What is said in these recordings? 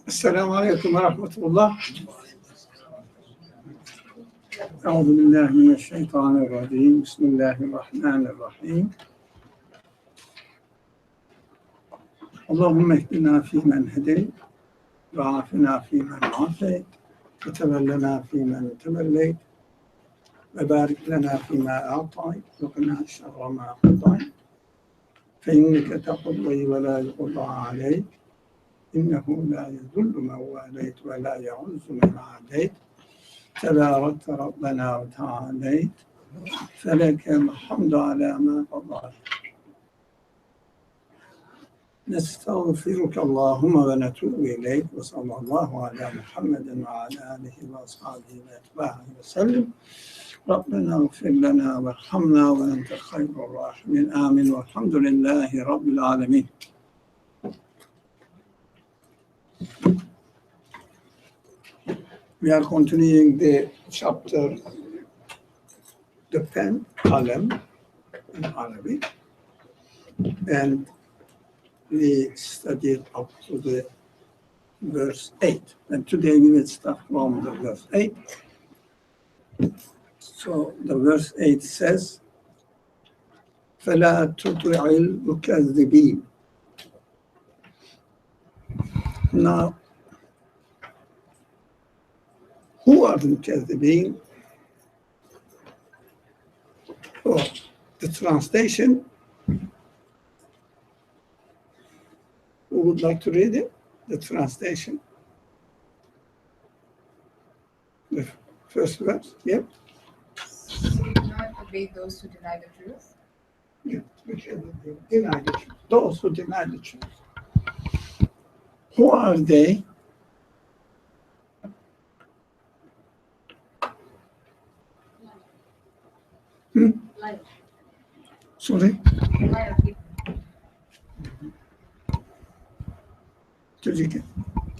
السلام عليكم ورحمة الله. أعوذ بالله من الشيطان الرجيم. بسم الله الرحمن الرحيم. اللهم اهدنا فيمن هديت وعافنا فيمن عافيت وتولنا فيمن توليت وبارك لنا فيما أعطيت وقنا شر ما قضيت فإنك تقضي ولا يقضى عليك إنه لا يذل من واليت ولا يعز من عاديت تباركت ربنا وتعاليت فلك الحمد على ما قضيت. نستغفرك اللهم ونتوب إليك وصلى الله على محمد وعلى آله وأصحابه وأتباعه وسلم. ربنا اغفر لنا وارحمنا وأنت خير الراحمين. آمين والحمد لله رب العالمين. We are continuing the chapter, the pen, Qalam, in Arabic, and we studied up to the verse 8. And today we will start from the verse 8. So the verse 8 says, فَلَا تُطِعِ الْمُكَذِّبِينَ. Now, who are the Mukazzibin? Or the translation, who would like to read it? The translation. The first verse, yep. So you do not obey those who deny the truth? Yeah, deny the truth. Those who deny the truth. Who are they? Liar. Sorry? Liar people.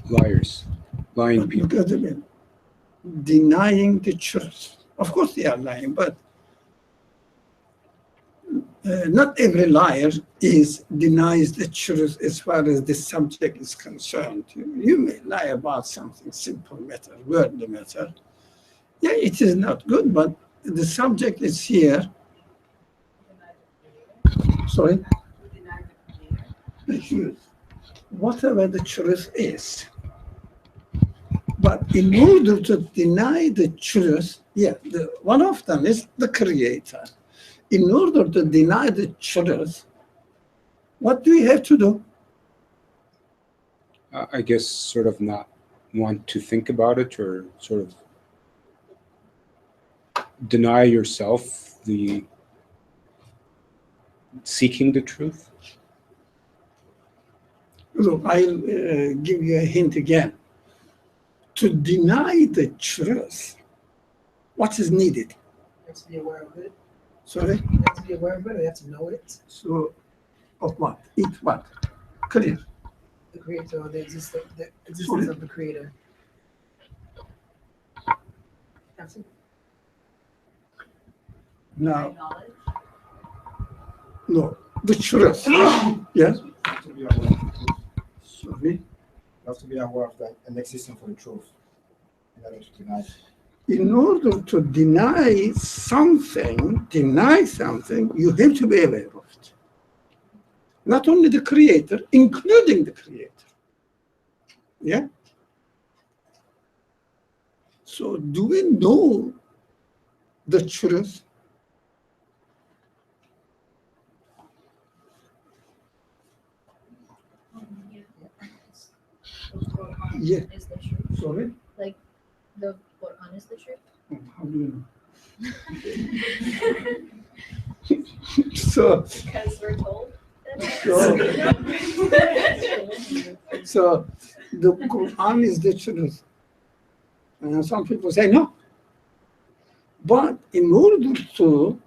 Liars, lying people. Because of it, denying the truth. Of course they are lying, but not every liar denies the truth as far as the subject is concerned. You may lie about something simple matter, worldly matter. Yeah, it is not good, but the subject is here. Sorry? The truth. Whatever the truth is. But in order to deny the truth, one of them is the Creator. In order to deny the truth, what do we have to do? I guess sort of not want to think about it, or sort of deny yourself the seeking the truth. Look, I'll give you a hint again. To deny the truth, what is needed? You have to be aware of it. Sorry? You have to be aware of it, you have to know it. So, of what? It what? Clear. The creator, or the existence of the creator. Have to. Now, no, the truth. Yes? Sorry? You have to be aware of that and existence for the truth in order to deny it. In order to deny something, you have to be aware of it. Not only the Creator, including the Creator. Yeah? So, do we know the truth? Yeah. Is the truth. Sorry? Like the Qur'an is the truth? How do you know? So, Because we're told. so the Qur'an is the truth. And some people say no. But in order to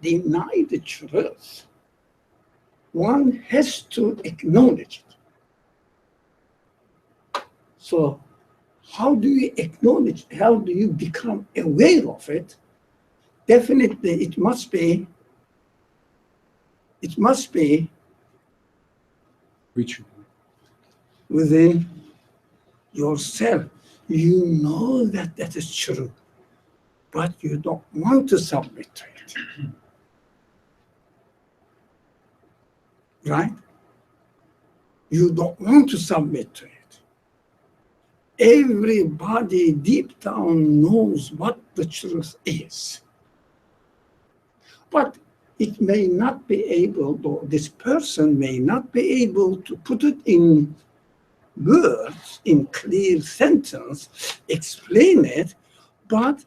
deny the truth, one has to acknowledge it. So how do you acknowledge, how do you become aware of it? Definitely it must be reachable within yourself, you know that that is true, but you don't want to submit to it. Right? You don't want to submit to it. Everybody deep down knows what the truth is. But it may not be able, or this person may not be able to put it in words, in clear sentence, explain it, but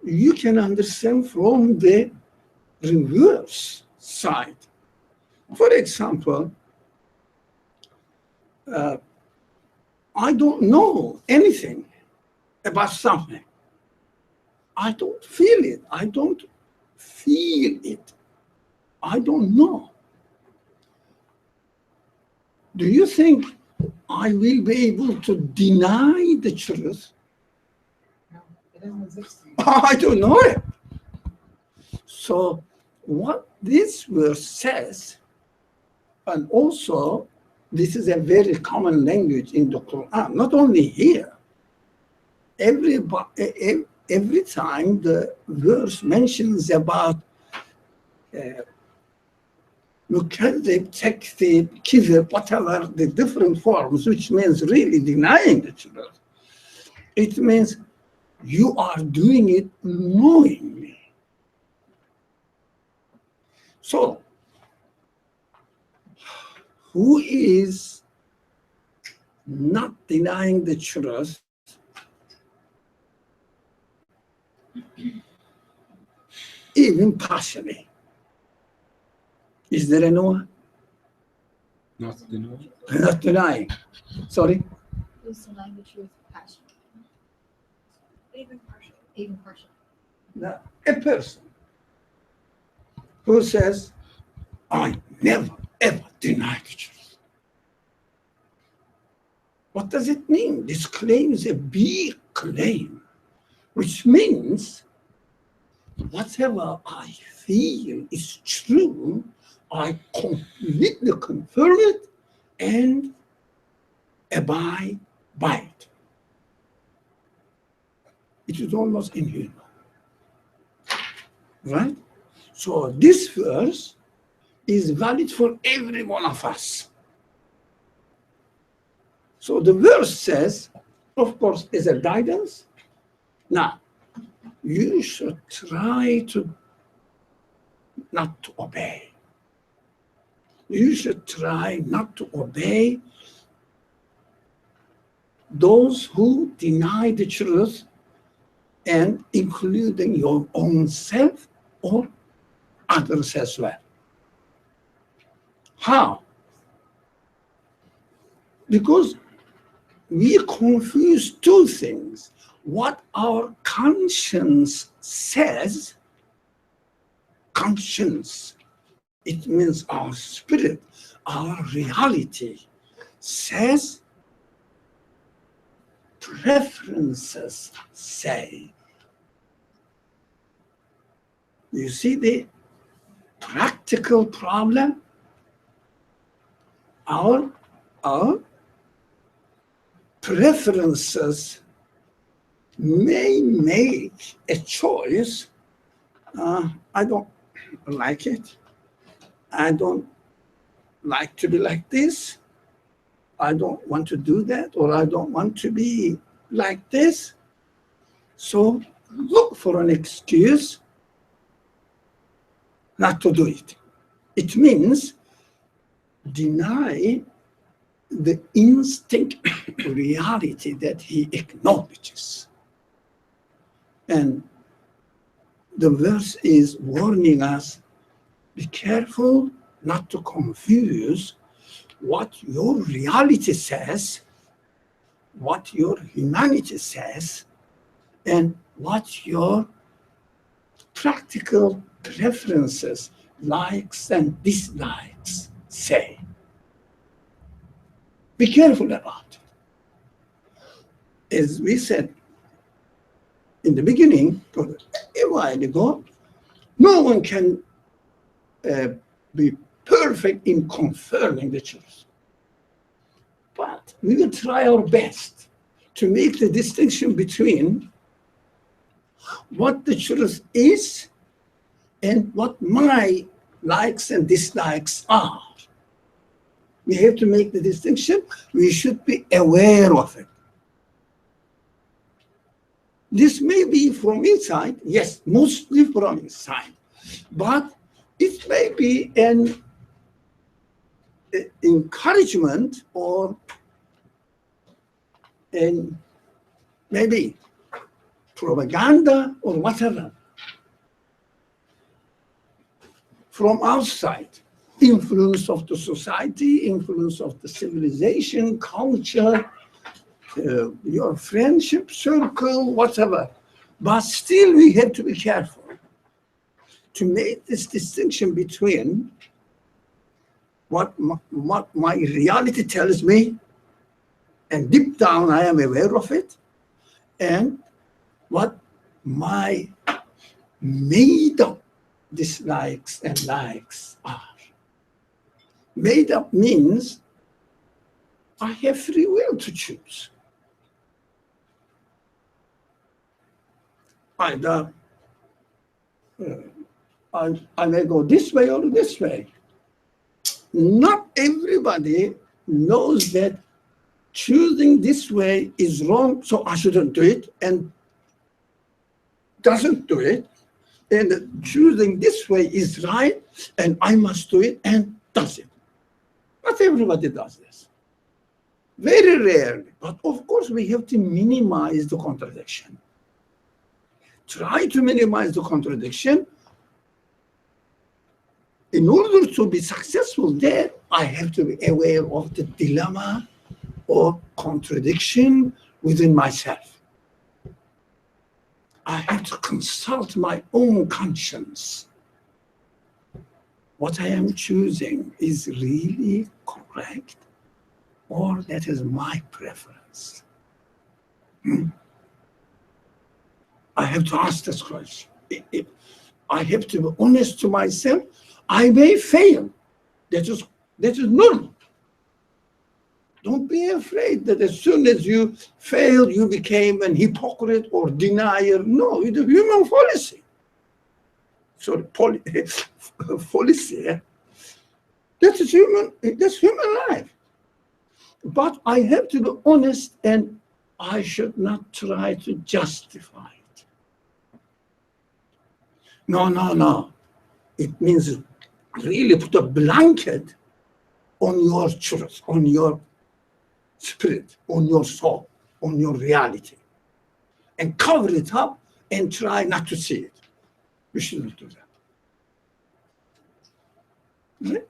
you can understand from the reverse side. For example, I don't know anything about something. I don't feel it. I don't feel it. I don't know. Do you think I will be able to deny the truth? No, it doesn't exist. I don't know it. So what this verse says, and also this is a very common language in the Qur'an, not only here. Every time the verse mentions about mukadzib, takzib, kizib, whatever the different forms, which means really denying the truth, it means you are doing it knowingly. So, who is not denying the truth even partially? Is there anyone? Not denying. Not denying. Sorry? Who's denying the truth passionately? Even partially. Even partially. Now, a person who says, I never, ever deny the truth. What does it mean? This claim is a big claim, which means whatever I feel is true, I completely confirm it and abide by it. It is almost inhuman. Right? So this verse is valid for every one of us. So the verse says, of course, is a guidance. Now, you should try to not to obey. You should try not to obey those who deny the truth, and including your own self or others as well. How? Because we confuse two things. What our conscience says, conscience, it means our spirit, our reality, says, preferences say. You see the practical problem? Our preferences may make a choice. I don't like it. I don't like to be like this. I don't want to do that, or I don't want to be like this. So look for an excuse not to do it. It means deny the instinct reality that he acknowledges. And the verse is warning us, be careful not to confuse what your reality says, what your humanity says, and what your practical preferences, likes and dislikes say. Be careful about it. As we said in the beginning, a while ago, no one can be perfect in confirming the truth. But we will try our best to make the distinction between what the truth is and what my likes and dislikes are. We have to make the distinction. We should be aware of it. This may be from inside, yes, mostly from inside, but it may be an encouragement or an maybe propaganda or whatever from outside, influence of the society, influence of the civilization, culture, your friendship circle, whatever. But still we have to be careful to make this distinction between what my reality tells me, and deep down I am aware of it, and what my made up dislikes and likes are. Made up means I have free will to choose. Either I may go this way or this way. Not everybody knows that choosing this way is wrong, so I shouldn't do it, and doesn't do it. And choosing this way is right, and I must do it, and does it. Not everybody does this. Very rarely. But of course, we have to minimize the contradiction. Try to minimize the contradiction. In order to be successful there, I have to be aware of the dilemma or contradiction within myself. I have to consult my own conscience. What I am choosing is really correct, or that is my preference? I have to ask this question. I have to be honest to myself. I may fail. That is normal. Don't be afraid that as soon as you fail, you became an hypocrite or denier. No, it's a human fallacy. Sorry, fallacy. That's human life. But I have to be honest, and I should not try to justify it. No. It means really put a blanket on your truth, on your spirit, on your soul, on your reality, and cover it up and try not to see it. We shouldn't do that. Right?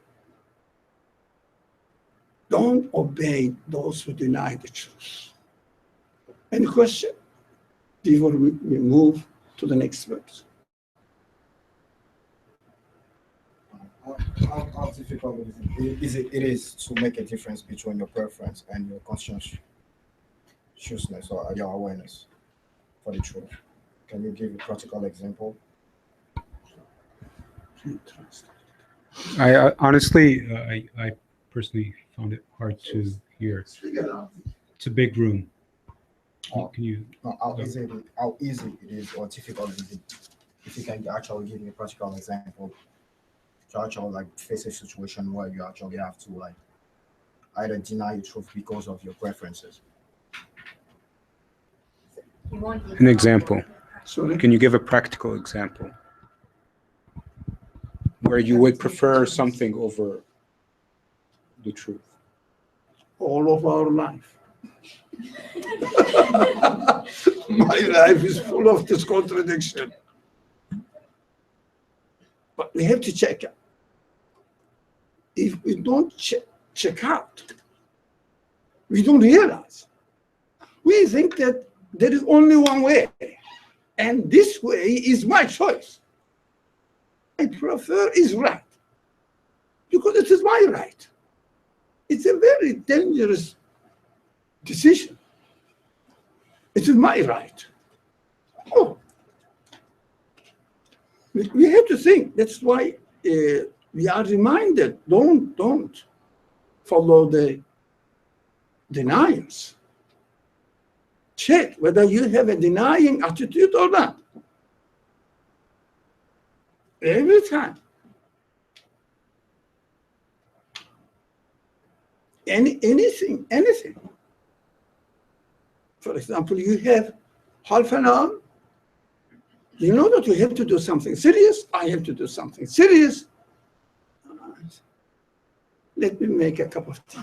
Don't obey those who deny the truth. Any question before we move to the next verse? How difficult it is to make a difference between your preference and your consciousness or your awareness for the truth? Can you give a practical example? I honestly, I personally found it hard to hear. It's a big room. Can you? How easy it is, or difficult is it? If you can actually give me a practical example to actually face a situation where you actually have to either deny the truth because of your preferences. An example. Sorry? Can you give a practical example where you would prefer something over the truth? All of our life. My life is full of this contradiction. But we have to check it. If we don't check out, we don't realize. We think that there is only one way, and this way is my choice. I prefer is right, because it is my right. It's a very dangerous decision. It is my right. Oh, we have to think. That's why we are reminded, don't follow the deniers. Check whether you have a denying attitude or not. Every time. Anything. For example, you have half an hour. You know that you have to do something serious. I have to do something serious. Let me make a cup of tea.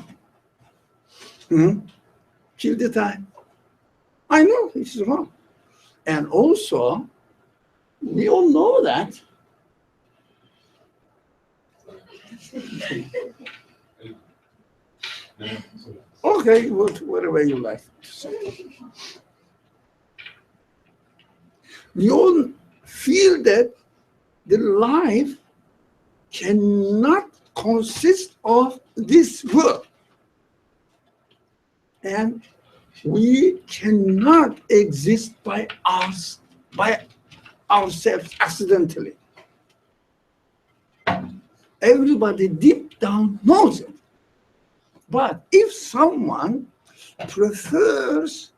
Kill the time. I know this is wrong. And also, we all know that. Okay, whatever you like to say. We all feel that the life cannot consist of this world. And we cannot exist by ourselves accidentally. Everybody deep down knows it. But if someone prefers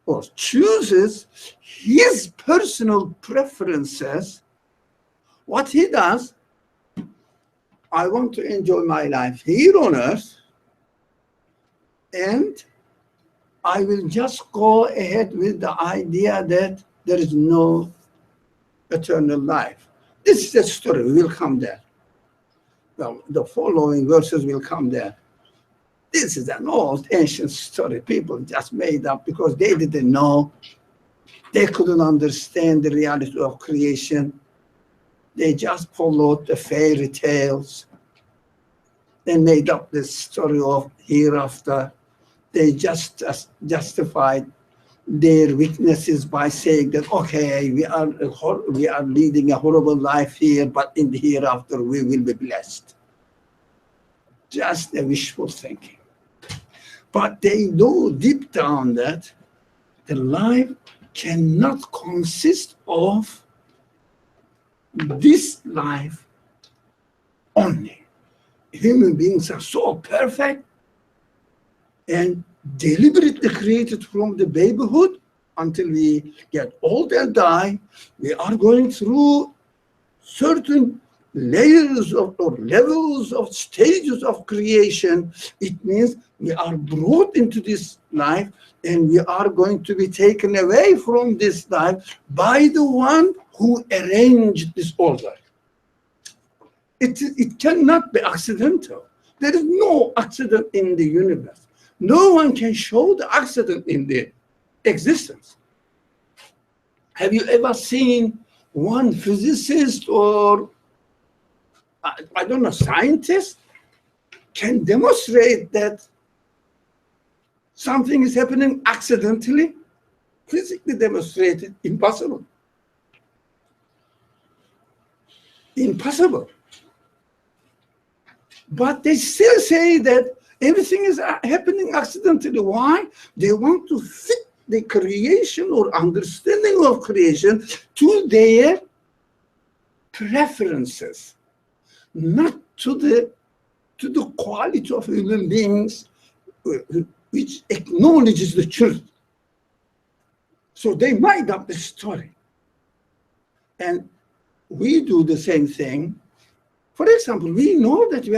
or chooses his personal preferences, what he does, I want to enjoy my life here on earth, and I will just go ahead with the idea that there is no eternal life. This is a story, we will come there. Well, the following verses will come there. This is an old ancient story people just made up because they didn't know. They couldn't understand the reality of creation. They just followed the fairy tales. They made up this story of hereafter. They just justified their weaknesses by saying that, okay, we are leading a horrible life here, but in the hereafter we will be blessed. Just a wishful thinking. But they know deep down that the life cannot consist of this life only. Human beings are so perfect and deliberately created from the babyhood until we get old and die. We are going through certain layers of or levels of stages of creation. It means we are brought into this life and we are going to be taken away from this life by the one who arranged this order. It cannot be accidental. There is no accident in the universe. No one can show the accident in the existence. Have you ever seen one physicist or I don't know, scientist can demonstrate that something is happening accidentally? Physically demonstrated, impossible. Impossible. But they still say that everything is happening accidentally. Why? They want to fit the creation or understanding of creation to their preferences, not to the quality of human beings which acknowledges the truth. So they made up the story. And we do the same thing. For example, we know that we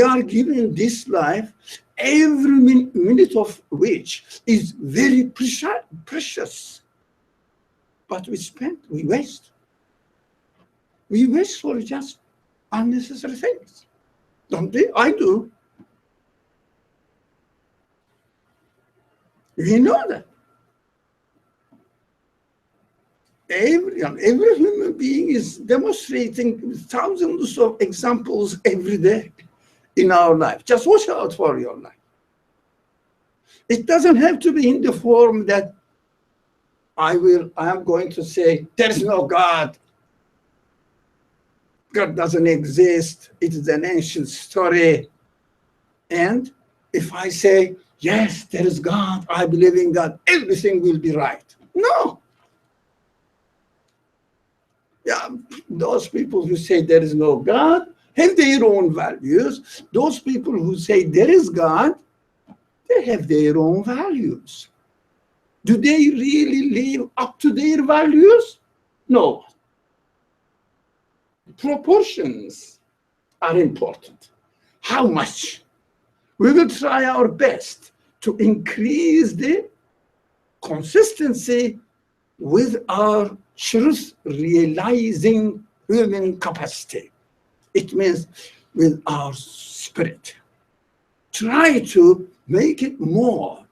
are given this life, every minute of which is very precious. But we waste. We waste for just unnecessary things. Don't they? I do. We know that. Every human being is demonstrating thousands of examples every day in our life. Just watch out for your life. It doesn't have to be in the form that I am going to say, there is no God. God doesn't exist. It is an ancient story. And if I say, yes, there is God, I believe in God, everything will be right. No. Yeah, those people who say there is no God, have their own values. Those people who say there is God, they have their own values. Do they really live up to their values? No. Proportions are important. How much? We will try our best to increase the consistency with our truth realizing human capacity. It means with our spirit. Try to make it more.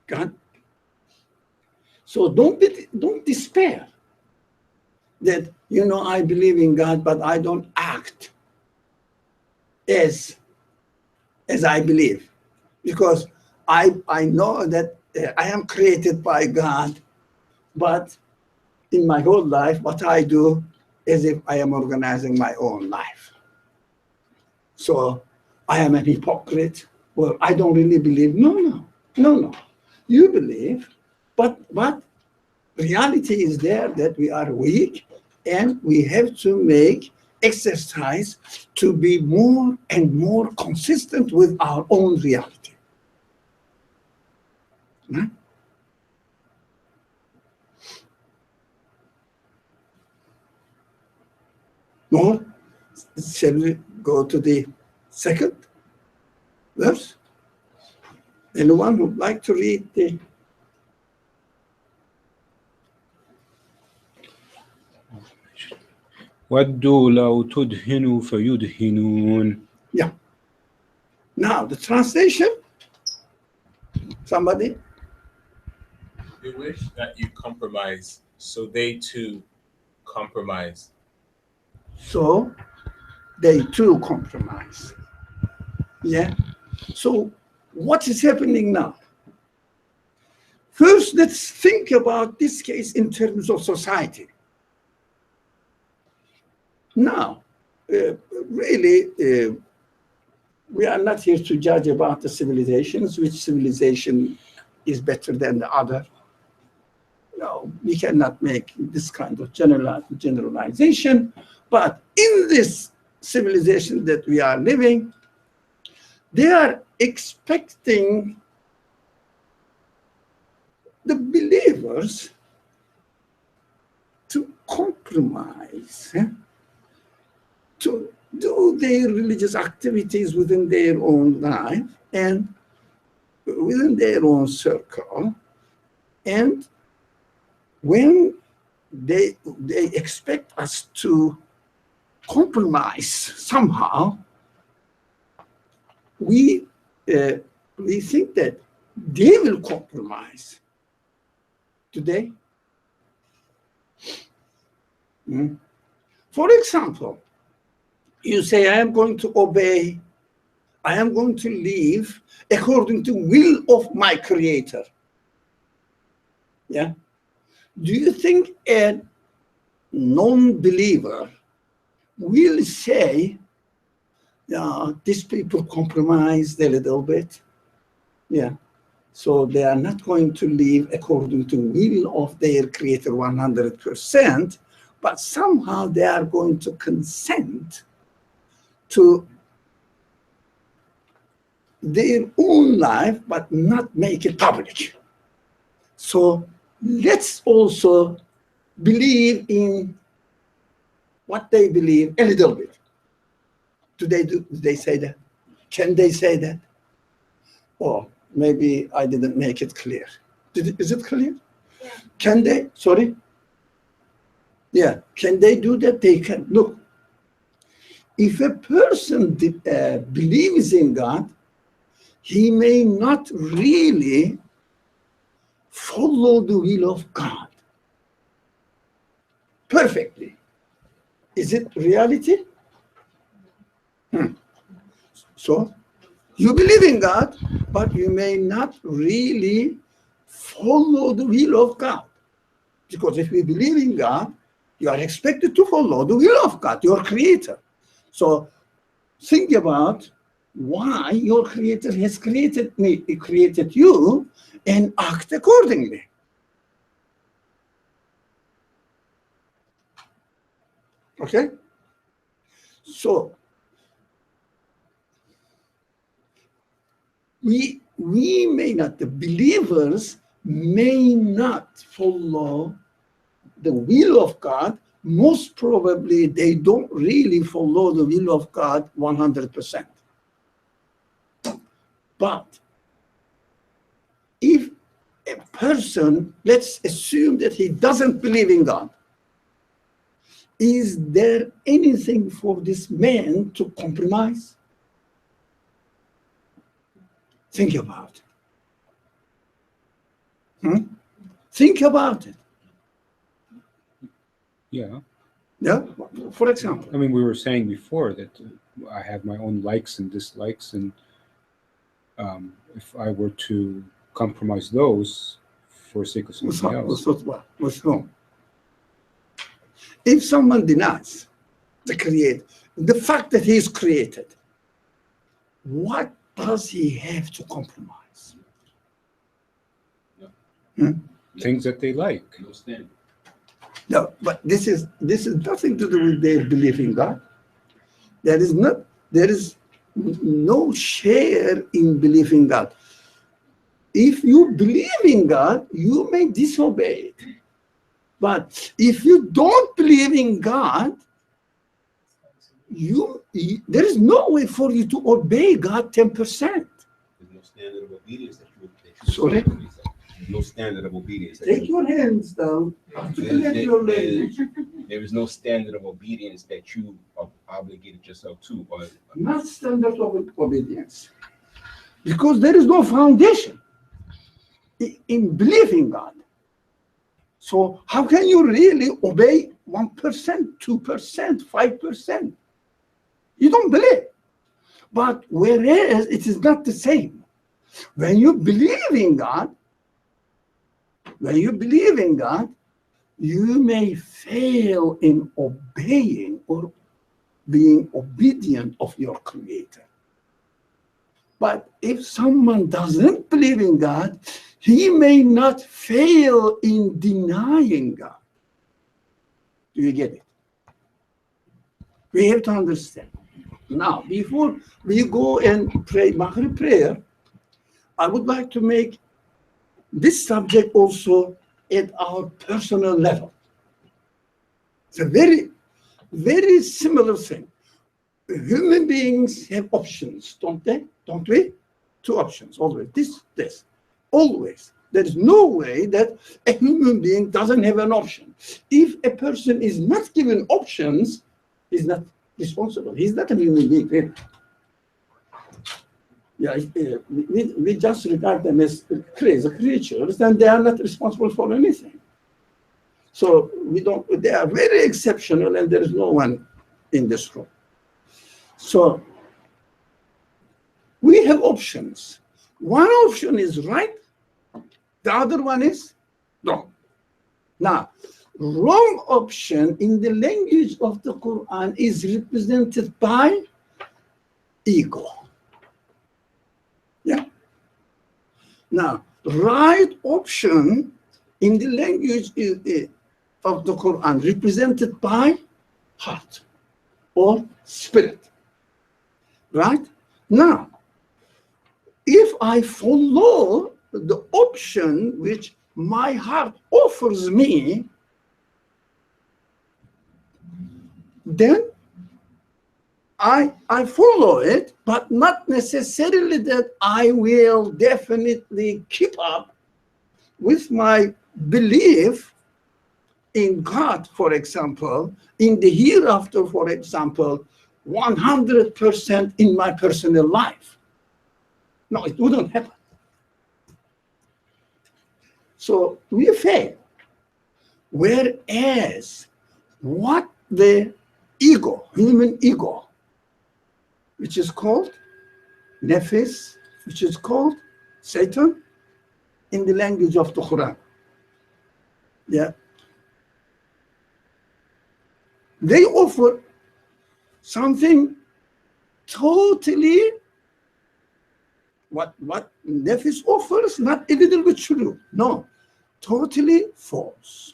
God. So don't despair that, I believe in God, but I don't act as I believe. Because I know that I am created by God, but in my whole life, what I do is if I am organizing my own life. So I am a hypocrite. Well, I don't really believe. No. You believe, but reality is there that we are weak and we have to make exercise to be more and more consistent with our own reality. Right? Or shall we go to the second verse? Anyone who would like to read the وَدُّوا لَوْ تُدْهِنُوا فَيُدْهِنُونَ. Yeah. Now the translation. Somebody? They wish that you compromise, so they too compromise. So they too compromise. Yeah. So what is happening now? First, let's think about this case in terms of society. Now, really, we are not here to judge about the civilizations, which civilization is better than the other. No, we cannot make this kind of generalization. But in this civilization that we are living, they are expecting the believers to compromise, to do their religious activities within their own life and within their own circle. And when they expect us to compromise somehow, we think that they will compromise. Today, for example, you say, I am going to obey, I am going to live according to will of my creator. Yeah. Do you think a non-believer will say, yeah, these people compromised a little bit? Yeah. So they are not going to live according to will of their creator 100%, but somehow they are going to consent to their own life, but not make it public. So let's also believe in what they believe a little bit. Do they say that? Can they say that? Or maybe I didn't make it clear. Is it clear? Yeah. Can they? Sorry? Yeah. Can they do that? They can. Look, if a person believes in God, he may not really follow the will of God perfectly. Is it reality? So, you believe in God, but you may not really follow the will of God. Because if you believe in God, you are expected to follow the will of God, your creator. So think about why your creator has created you, and act accordingly. Okay? So we may not, the believers may not follow the will of God. Most probably they don't really follow the will of God 100%. But if a person, let's assume that he doesn't believe in God, is there anything for this man to compromise? Think about it. Think about it. Yeah. Yeah, for example. I mean, we were saying before that I have my own likes and dislikes, and if I were to compromise those for the sake of something else. What's wrong? If someone denies the Creator, the fact that he is created, what does he have to compromise? Things that they like. No, but this is nothing to do with their belief in God. There is no share in belief in God. If you believe in God, you may disobey it. But if you don't believe in God, there is no way for you to obey God 10%. There's no standard of obedience that you Sorry? There's no standard of obedience. Take your hands down. There is no standard of obedience that you are obligated yourself to. Or Not standard of obedience. Because there is no foundation in believing God. So how can you really obey 1%, 2%, 5%? You don't believe. But whereas it is not the same. When you believe in God, you may fail in obeying or being obedient of your Creator. But if someone doesn't believe in God, he may not fail in denying God. Do you get it? We have to understand. Now, before we go and pray Maghrib prayer, I would like to make this subject also at our personal level. It's a very, very similar thing. Human beings have options, don't they? Don't we? Two options, always. This. Always. There is no way that a human being doesn't have an option. If a person is not given options, he's not responsible. He's not a human being. Really. Yeah, we just regard them as crazy creatures, and they are not responsible for anything. So they are very exceptional, and there is no one in this room. So we have options. One option is right, the other one is wrong. Now, wrong option in the language of the Quran is represented by ego. Yeah. Now, right option in the language of the Quran represented by heart or spirit. Right? Now, if I follow the option which my heart offers me, then I follow it, but not necessarily that I will definitely keep up with my belief in God, for example, in the hereafter, for example, 100% in my personal life. No, it wouldn't happen. So we fail. Whereas what the ego, human ego, which is called nefis, which is called Satan, in the language of the Quran. Yeah. They offer something totally, what nefis offers, not a little bit true. No, totally false.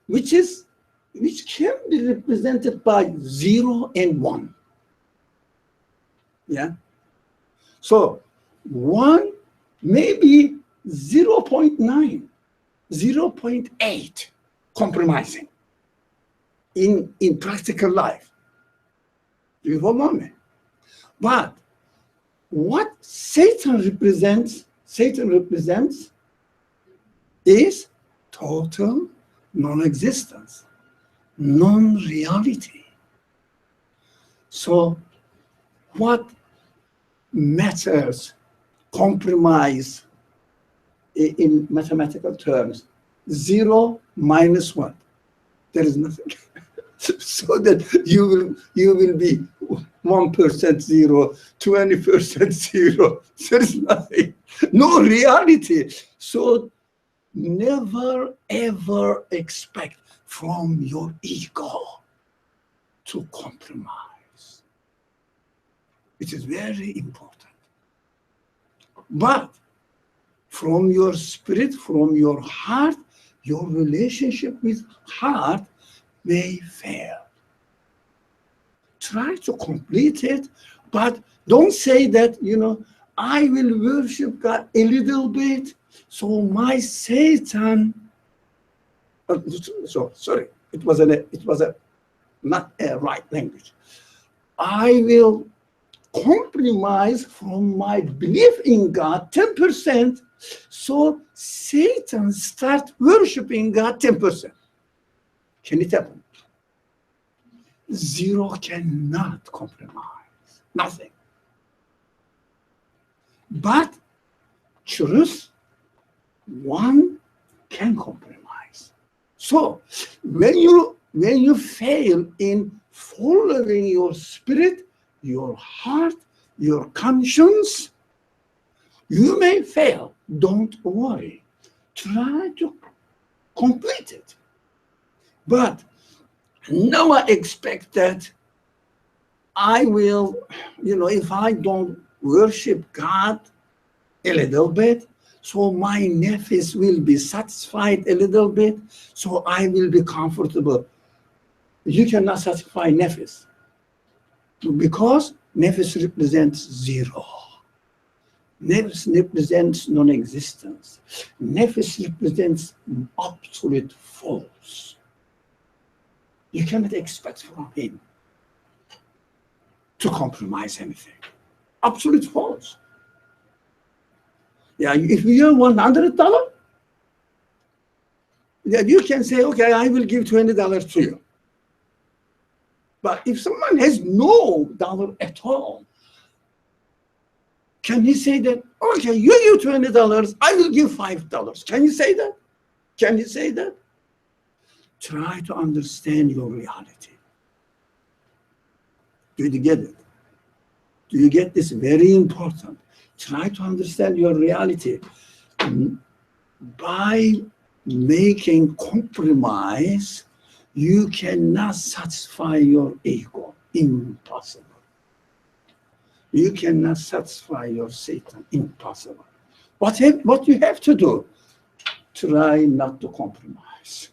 Which is which can be represented by 0 and 1. Yeah. So 1 maybe 0.9, 0.8 compromising in practical life. Do you follow me? But what Satan represents is total non-existence, non-reality. So what matters, compromise in mathematical terms? 0 minus 1. There is nothing. So that you will be 1% 0, 20% 0. There is nothing, no reality. So never ever expect from your ego to compromise. It is very important. But from your spirit, from your heart, your relationship with heart may fail. Try to complete it, but don't say that, I will worship God a little bit, so my Satan, sorry, it was not a right language. I will compromise from my belief in God 10%, so Satan start worshiping God 10%. Can it happen? 0 cannot compromise, nothing. But truth, 1 can compromise. So when you fail in following your spirit, your heart, your conscience, you may fail. Don't worry. Try to complete it. But never expect that I will, if I don't worship God a little bit, so my nephews will be satisfied a little bit, so I will be comfortable. You cannot satisfy nephews because nephews represents 0. Nephews represents non-existence. Nephews represents absolute false. You cannot expect from him to compromise anything. Absolute false. Yeah, if you have $100, then you can say, okay, I will give $20 to you. But if someone has no dollar at all, can he say that, okay, you give $20, I will give $5. Can you say that? Can you say that? Try to understand your reality. Do you get it? Do you get this? Very important. Try to understand your reality. By making compromise, you cannot satisfy your ego. Impossible. You cannot satisfy your Satan. Impossible. What you have to do? Try not to compromise.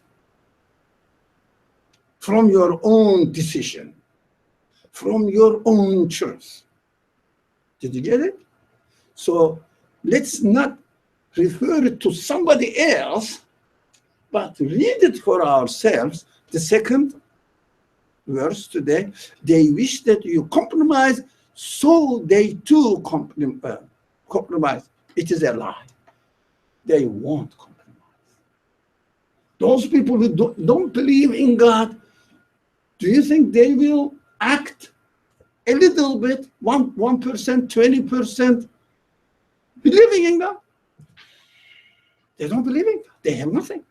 From your own decision, from your own truth. Did you get it? So let's not refer it to somebody else, but read it for ourselves. The second verse today, they wish that you compromise, so they too compromise. It is a lie. They won't compromise. Those people who don't believe in God, do you think they will act a little bit, 1%, 20%, believing in God? They don't believe in God. They have nothing.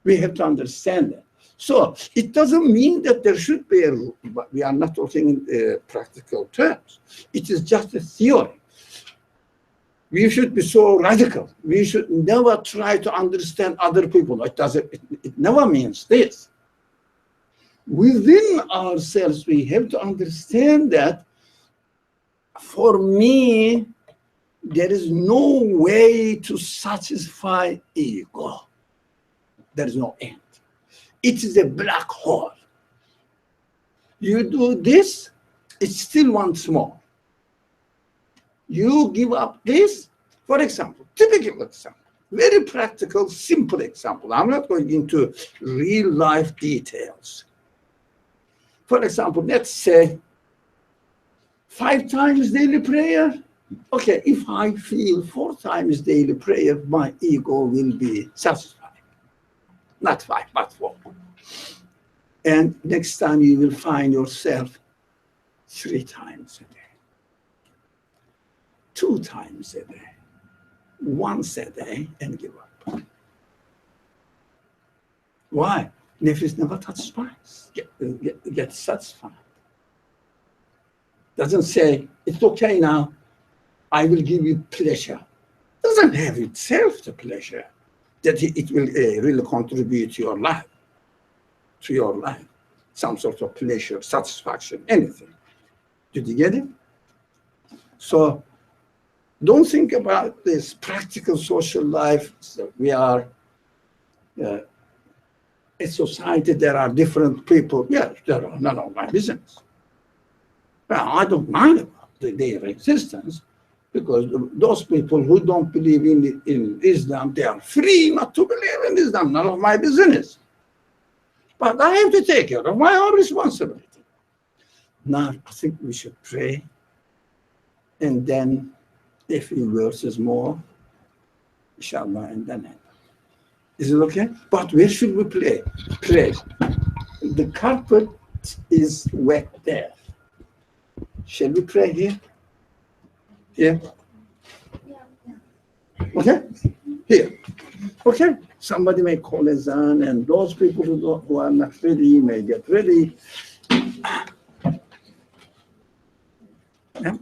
We have to understand that. So it doesn't mean that there should be a rule, but we are not talking in practical terms. It is just a theory. We should be so radical. We should never try to understand other people. It never means this. Within ourselves, we have to understand that for me, there is no way to satisfy ego. There is no end. it is a black hole. You do this, it's still once more. You give up this, for example, typical example, very practical, simple example. I'm not going into real life details. For example, let's say 5 times daily prayer. Okay, if I feel 4 times daily prayer, my ego will be satisfied. Not 5, but 4. And next time you will find yourself 3 times a day, 2 times a day, once a day, and give up. Why? Nefis never satisfies, get satisfied. Doesn't say, it's okay now, I will give you pleasure. Doesn't have itself the pleasure that it will really contribute to your life, some sort of pleasure, satisfaction, anything. Did you get it? So don't think about this practical social life. So we are a society, there are different people. Yes, there are none of my business. Well, I don't mind about their existence, because those people who don't believe in Islam, they are free not to believe in Islam, none of my business. But I have to take care of my own responsibility. Now, I think we should pray, and then a few verses more, inshallah, and then end. Is it okay? But where should we pray? The carpet is wet there. Shall we pray here? Here? Okay? Here. Okay? Somebody may call azan, and those people who are not ready may get ready. Yeah?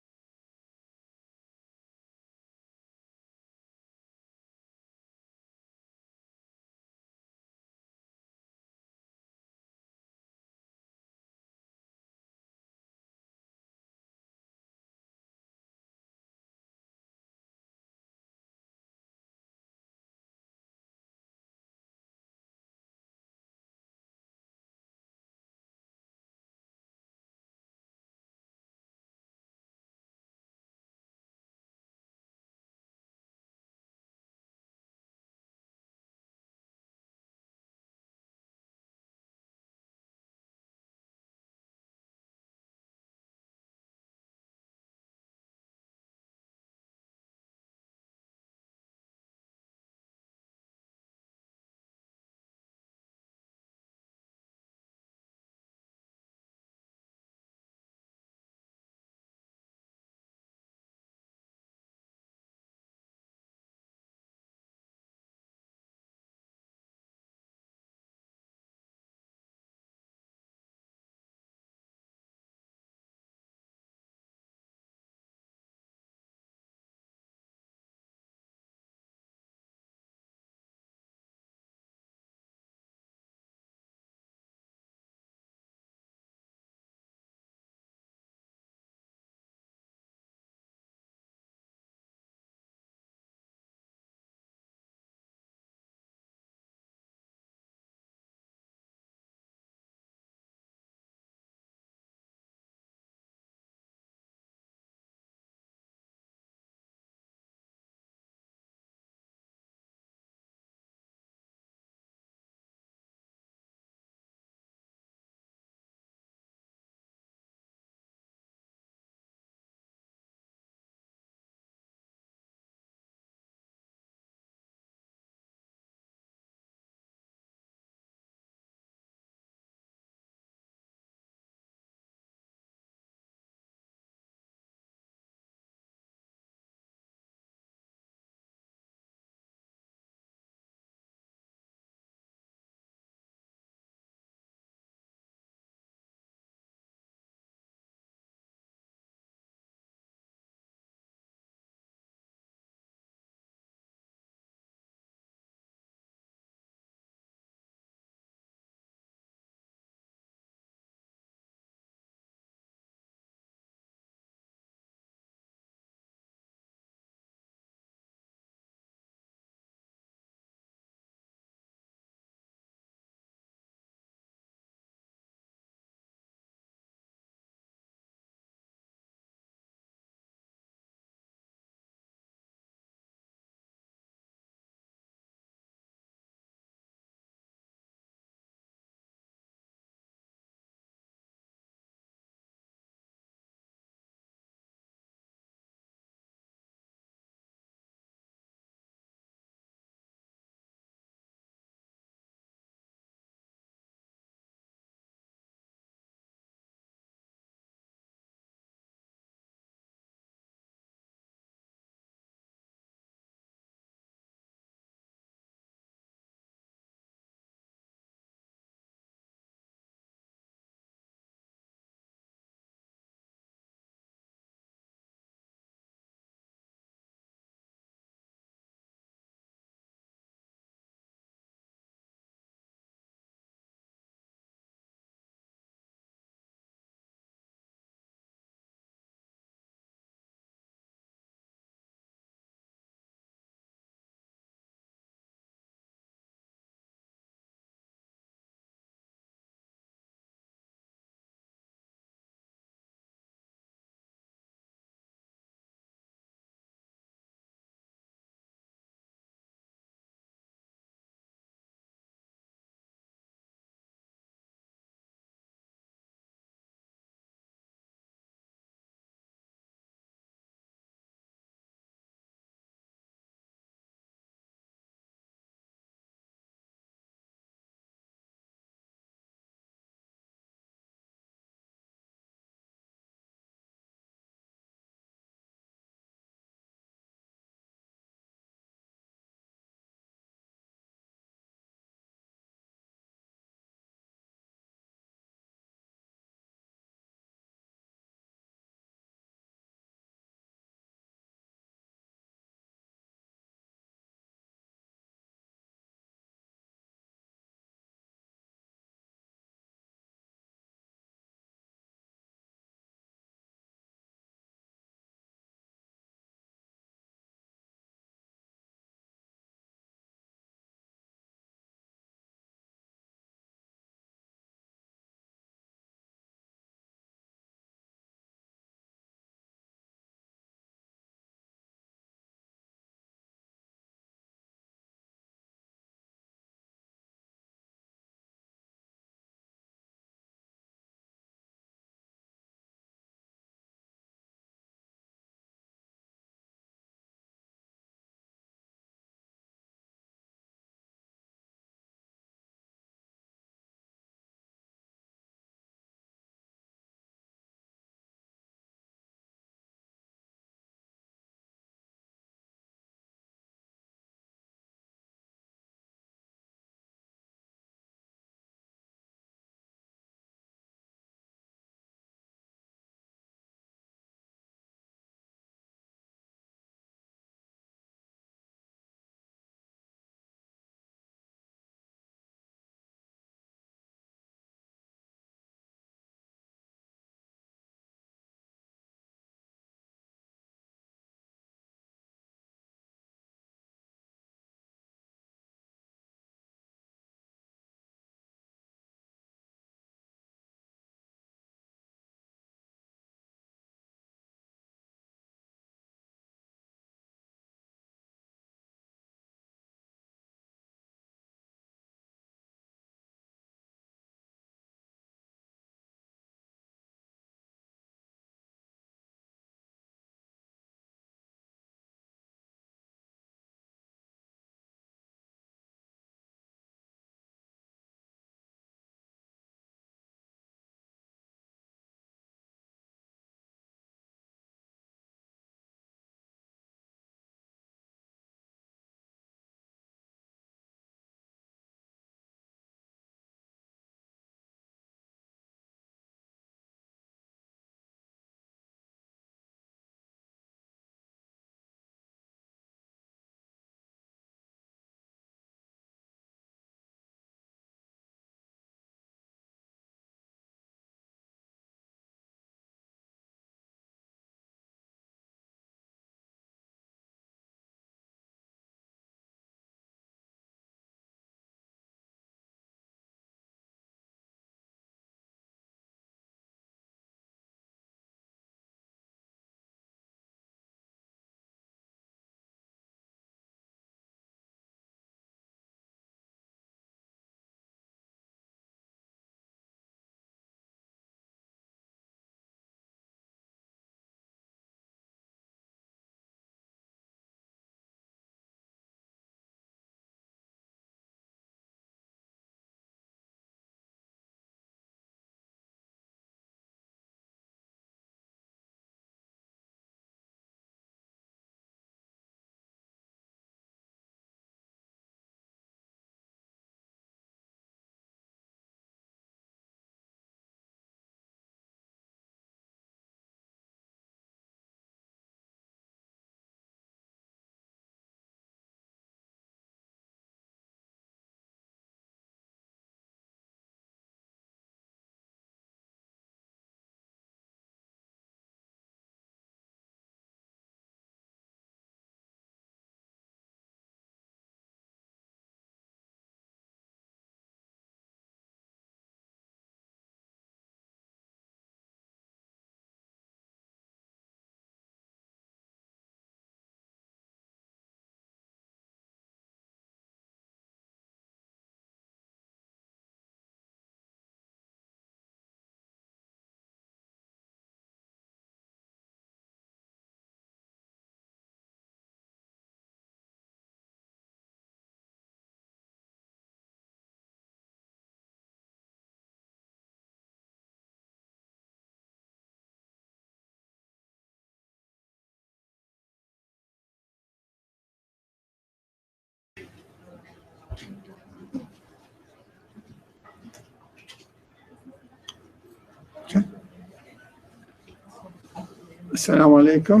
Assalamu alaikum.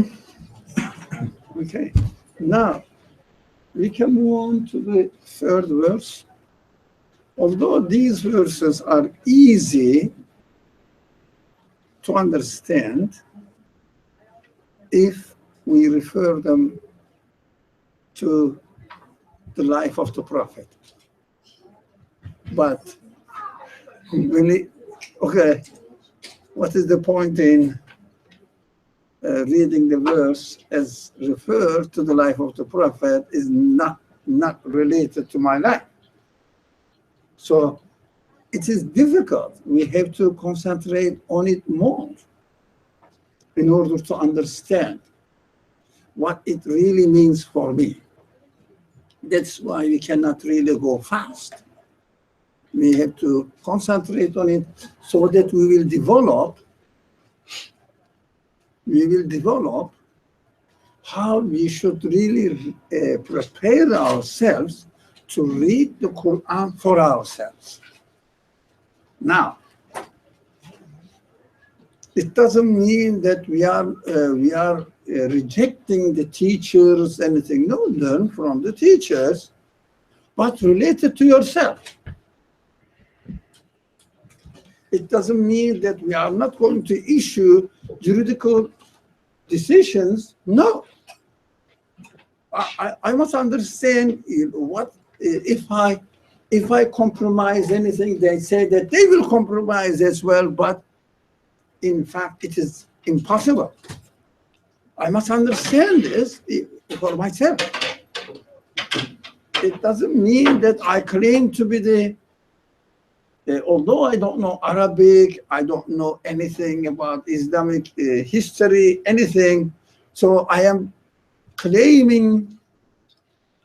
Okay, now we can move on to the third verse. Although these verses are easy to understand if we refer them to the life of the Prophet. But really, okay, what is the point in reading the verse as referred to the life of the Prophet is not related to my life. So it is difficult. We have to concentrate on it more in order to understand what it really means for me. That's why we cannot really go fast. We have to concentrate on it so that we will develop how we should really prepare ourselves to read the Quran for ourselves. Now, it doesn't mean that we are rejecting the teachers, anything. No, learn from the teachers, but related to yourself. It doesn't mean that we are not going to issue juridical decisions. No. I must understand what if I compromise anything, they say that they will compromise as well, but in fact it is impossible. I must understand this for myself. It doesn't mean that I claim to be the although I don't know Arabic, I don't know anything about Islamic history, anything, so I am claiming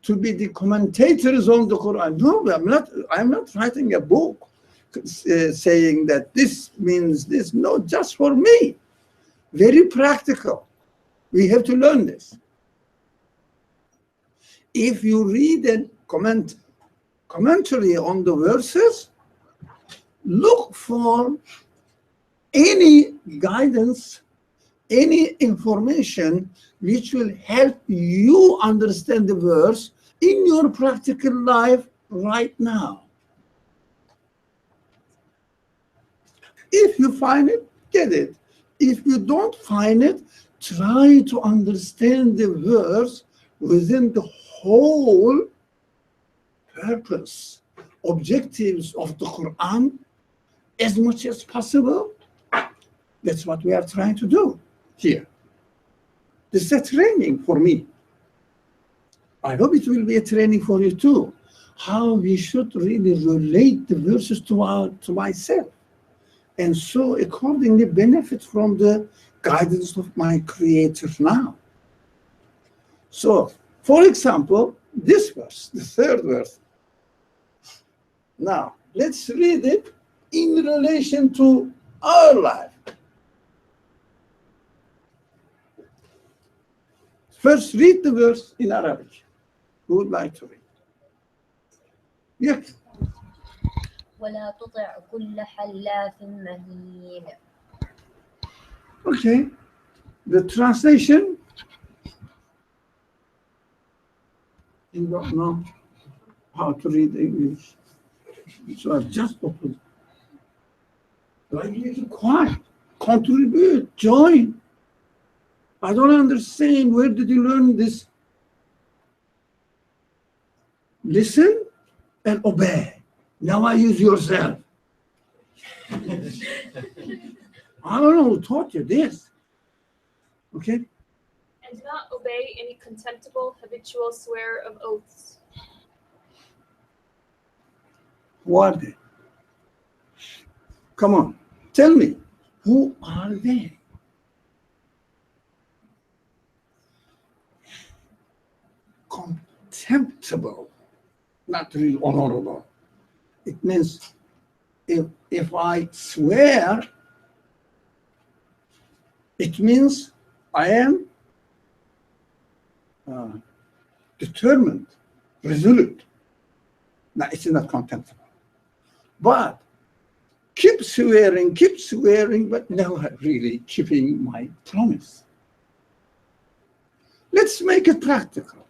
to be the commentators on the Quran. No, I'm not writing a book saying that this means this. No, just for me. Very practical. We have to learn this. If you read a commentary on the verses, look for any guidance, any information which will help you understand the verse in your practical life right now. If you find it, get it. If you don't find it, try to understand the verse within the whole purpose, objectives of the Quran as much as possible. That's what we are trying to do here. This is a training for me. I hope it will be a training for you too, how we should really relate the verses to myself, and so accordingly benefit from the guidance of my Creator now. So, for example, this verse, the third verse. Now, let's read it in relation to our life. First, read the verse in Arabic. Who would like to read? Yes. ولا تطع كل حلاف مهين. Okay. The translation. You don't know how to read English. So I've just opened. Like you to quiet, contribute, join. I don't understand. Where did you learn this? Listen and obey. Now I use yourself. I don't know who taught you this. Okay? And do not obey any contemptible, habitual swear of oaths. Who are they? Come on, tell me. Who are they? Contemptible, not really honorable. It means if I swear, it means I am determined, resolute. Now, it's not contemptible. But keep swearing, but never really keeping my promise. Let's make it practical.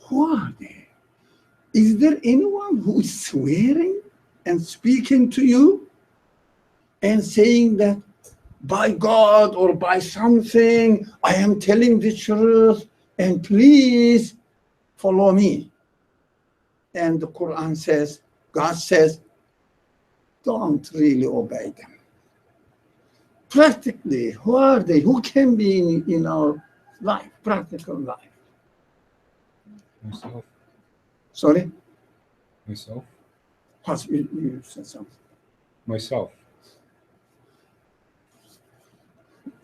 Who are they? Is there anyone who is swearing and speaking to you and saying that by God or by something, I am telling the truth and please follow me? And the Quran says, God says, don't really obey them. Practically, who are they? Who can be in our life, practical life? Myself. Sorry? Myself. What, you said something. Myself.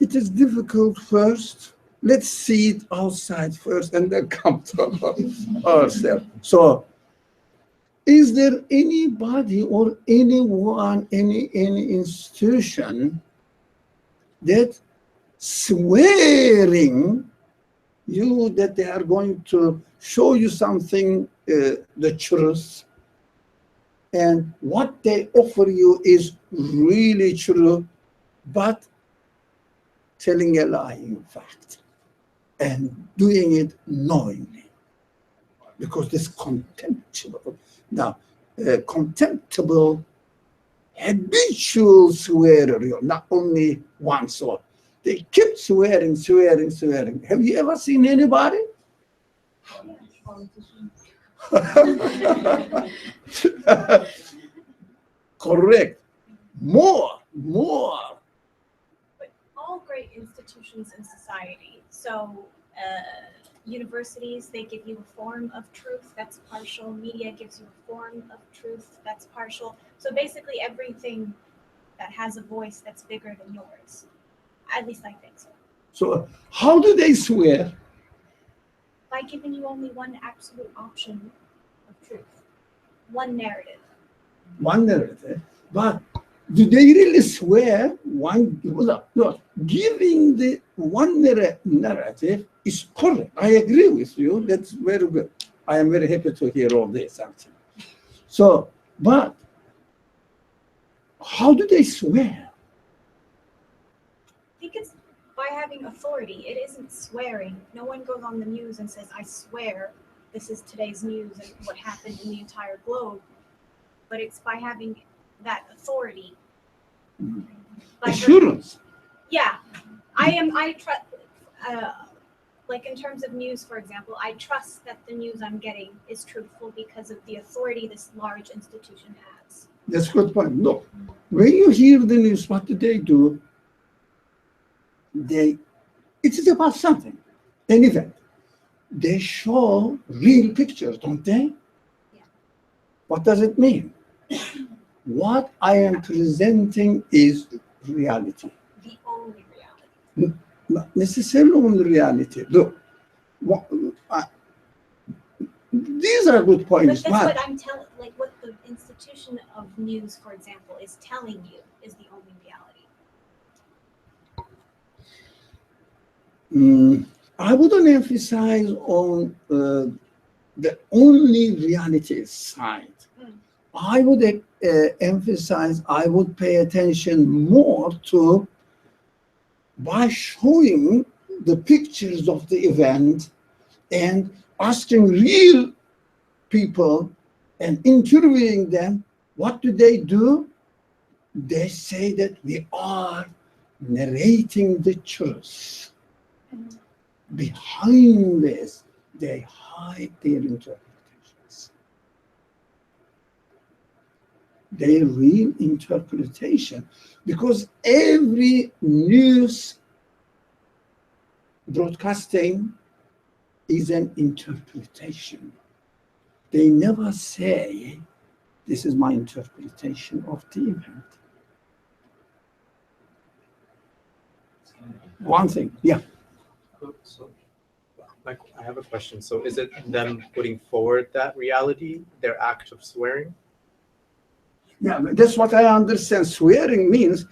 It is difficult first. Let's see it outside first and then come to ourselves. So, is there anybody or anyone, any institution that swearing you that they are going to show you something, the truth, and what they offer you is really true, but telling a lie, in fact, and doing it knowingly, because this contemptible, now, contemptible, habitual swearer, not only once or they keep swearing. Have you ever seen anybody? Correct. More. But all great institutions in society. So universities, they give you a form of truth that's partial. Media gives you a form of truth that's partial. So basically everything that has a voice that's bigger than yours. At least I think so. So how do they swear? By giving you only one absolute option of truth. One narrative. One narrative. But do they really swear? No, giving the one narrative is correct. I agree with you. That's very good. I am very happy to hear all this, actually. So, but how do they swear? I think it's by having authority. It isn't swearing. No one goes on the news and says, I swear this is today's news and what happened in the entire globe. But it's by having that authority. Assurance. Yeah. I trust, like in terms of news, for example, I trust that the news I'm getting is truthful because of the authority this large institution has. That's a good point. Look, when you hear the news, what do? It is about something, an event. They show real pictures, don't they? Yeah. What does it mean? What I am presenting is reality. The only reality. Not necessarily only reality. Look, these are good points. But that's what I'm telling, like what the institution of news, for example, is telling you is the only reality. I wouldn't emphasize on the only reality side. I would emphasize, I would pay attention more to by showing the pictures of the event and asking real people and interviewing them. What do? They say that we are narrating the truth. Behind this, they hide their interpretations. Their real interpretation, because every news broadcasting is an interpretation. They never say, this is my interpretation of the event. One thing, yeah. So, like, I have a question. So, is it them putting forward that reality, their act of swearing? Yeah, that's what I understand. Swearing means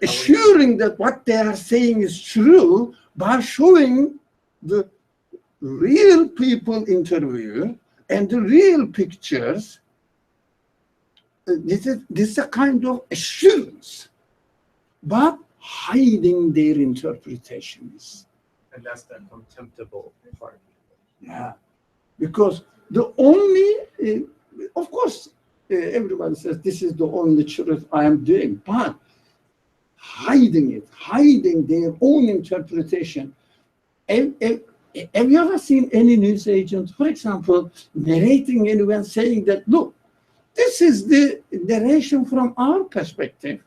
assuring that what they are saying is true by showing the real people interview and the real pictures. This is a kind of assurance. But hiding their interpretations. And that's the contemptible part. Yeah, because the only, of course, everybody says this is the only truth I am doing, but hiding it, hiding their own interpretation. Have you ever seen any news agent, for example, narrating anyone saying that, look, this is the narration from our perspective?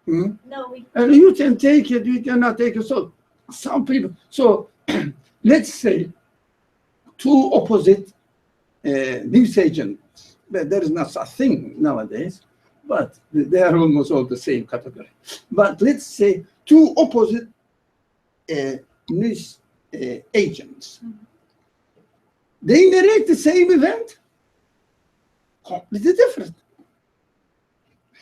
No, no, we And you can take it, you cannot take it. So some people, so let's say two opposite news agents, there is not such thing nowadays, but they are almost all the same category. But let's say two opposite news agents. They narrate the same event, completely different.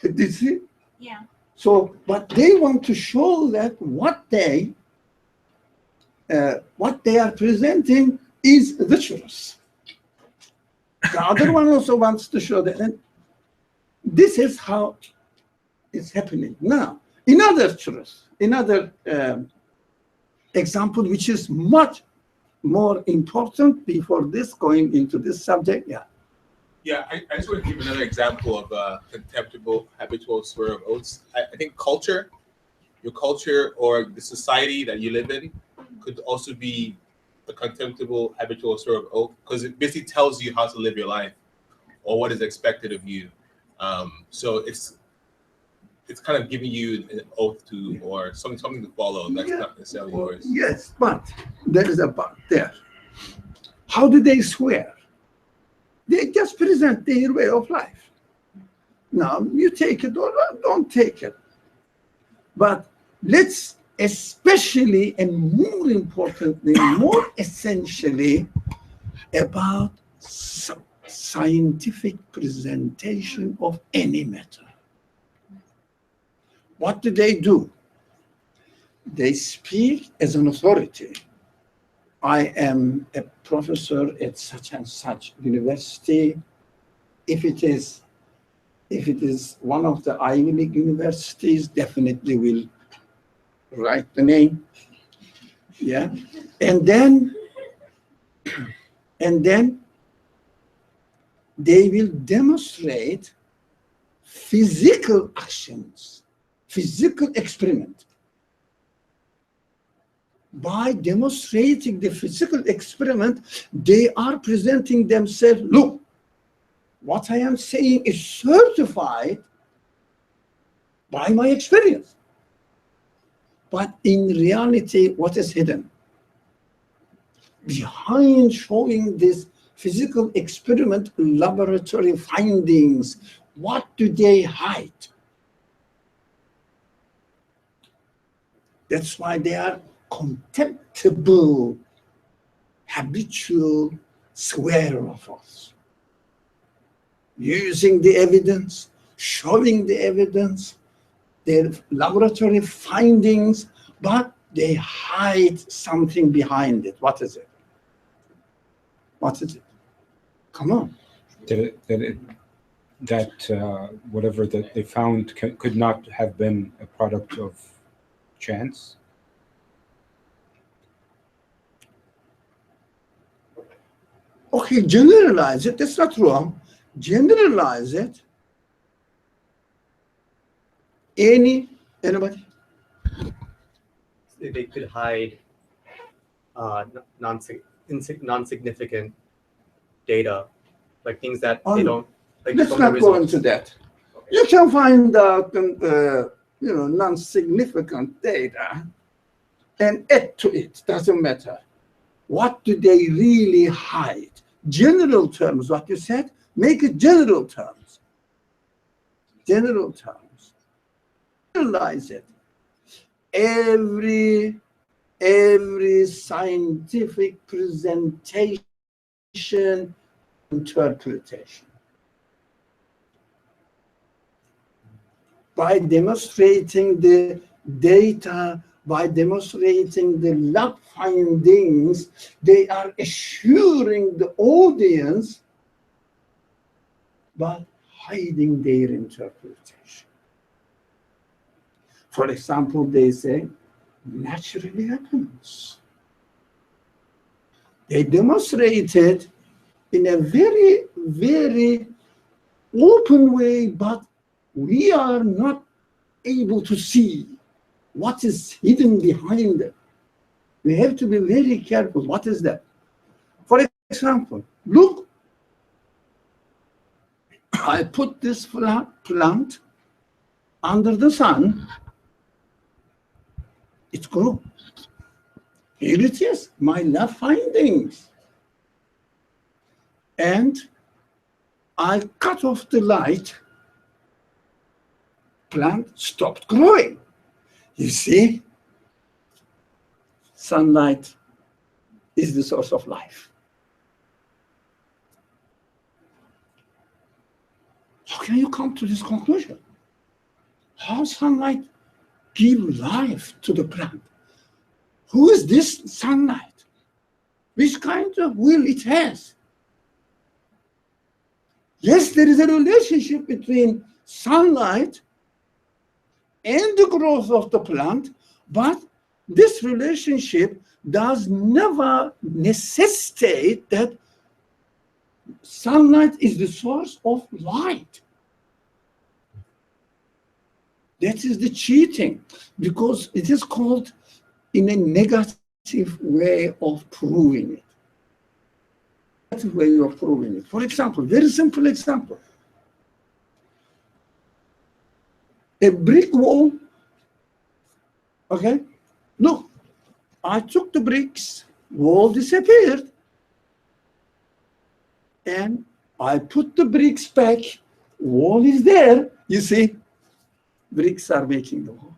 Do you see? yeah. So, but they want to show that what they are presenting is the truth. The other one also wants to show that, and this is how it's happening now. Another truth, another example, which is much more important before this, going into this subject. Yeah. Yeah, I just want to give another example of a contemptible habitual swear of oaths. I think culture, your culture or the society that you live in could also be a contemptible habitual swear of oath, because it basically tells you how to live your life or what is expected of you. So it's kind of giving you an oath to, or something to follow that's not necessarily yours. Yes, but there is a but there. How do they swear? They just present their way of life. Now, you take it or don't take it. But let's especially and more importantly, more essentially, about scientific presentation of any matter. What do? They speak as an authority. I am a professor at such and such university. If it is one of the Ivy League universities, definitely will write the name. Yeah. And then they will demonstrate physical actions, physical experiment. By demonstrating the physical experiment, they are presenting themselves, look, what I am saying is certified by my experience. But in reality, what is hidden? Behind showing this physical experiment, laboratory findings, what do they hide? That's why they are contemptible, habitual swear of oaths. Using the evidence, showing the evidence, their laboratory findings, but they hide something behind it. What is it? What is it? Come on. That whatever that they found could not have been a product of chance? Okay, generalize it. That's not wrong. Generalize it. Anybody? They could hide non-significant data, like things that they don't. Like let's not go into that. You can find out, non-significant data and add to it. Doesn't matter. What do they really hide? General terms, what you said, make it general terms. General terms. Generalize it. Every scientific presentation, interpretation. By demonstrating the data, by demonstrating the lab findings, they are assuring the audience, but hiding their interpretation. For example, they say naturally happens. They demonstrated in a very, very open way, but we are not able to see what is hidden behind it. We have to be very careful. What is that? For example, look, I put this plant under the sun, it grew. Here it is, my lab findings. And I cut off the light, plant stopped growing. You see, sunlight is the source of life. How can you come to this conclusion? How sunlight gives life to the plant? Who is this sunlight? Which kind of will it has? Yes, there is a relationship between sunlight and the growth of the plant, but this relationship does never necessitate that sunlight is the source of light. That is the cheating, because it is called in a negative way of proving it. Negative way of proving it. For example, very simple example. A brick wall, okay? Look, I took the bricks, wall disappeared, and I put the bricks back, wall is there, you see, bricks are making the wall.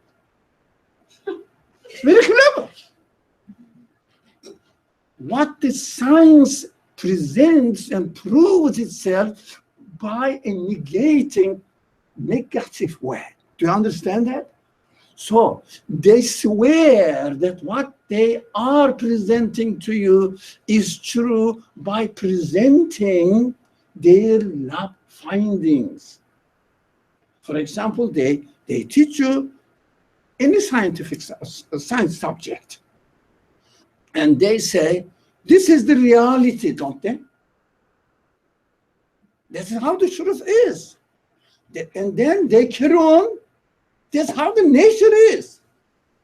Very clever. What the science presents and proves itself by a negating negative way. Do you understand that? So they swear that what they are presenting to you is true by presenting their lab findings. For example, they teach you any scientific science subject, and they say, this is the reality, don't they? That's how the truth is. And then they carry on, that's how the nature is.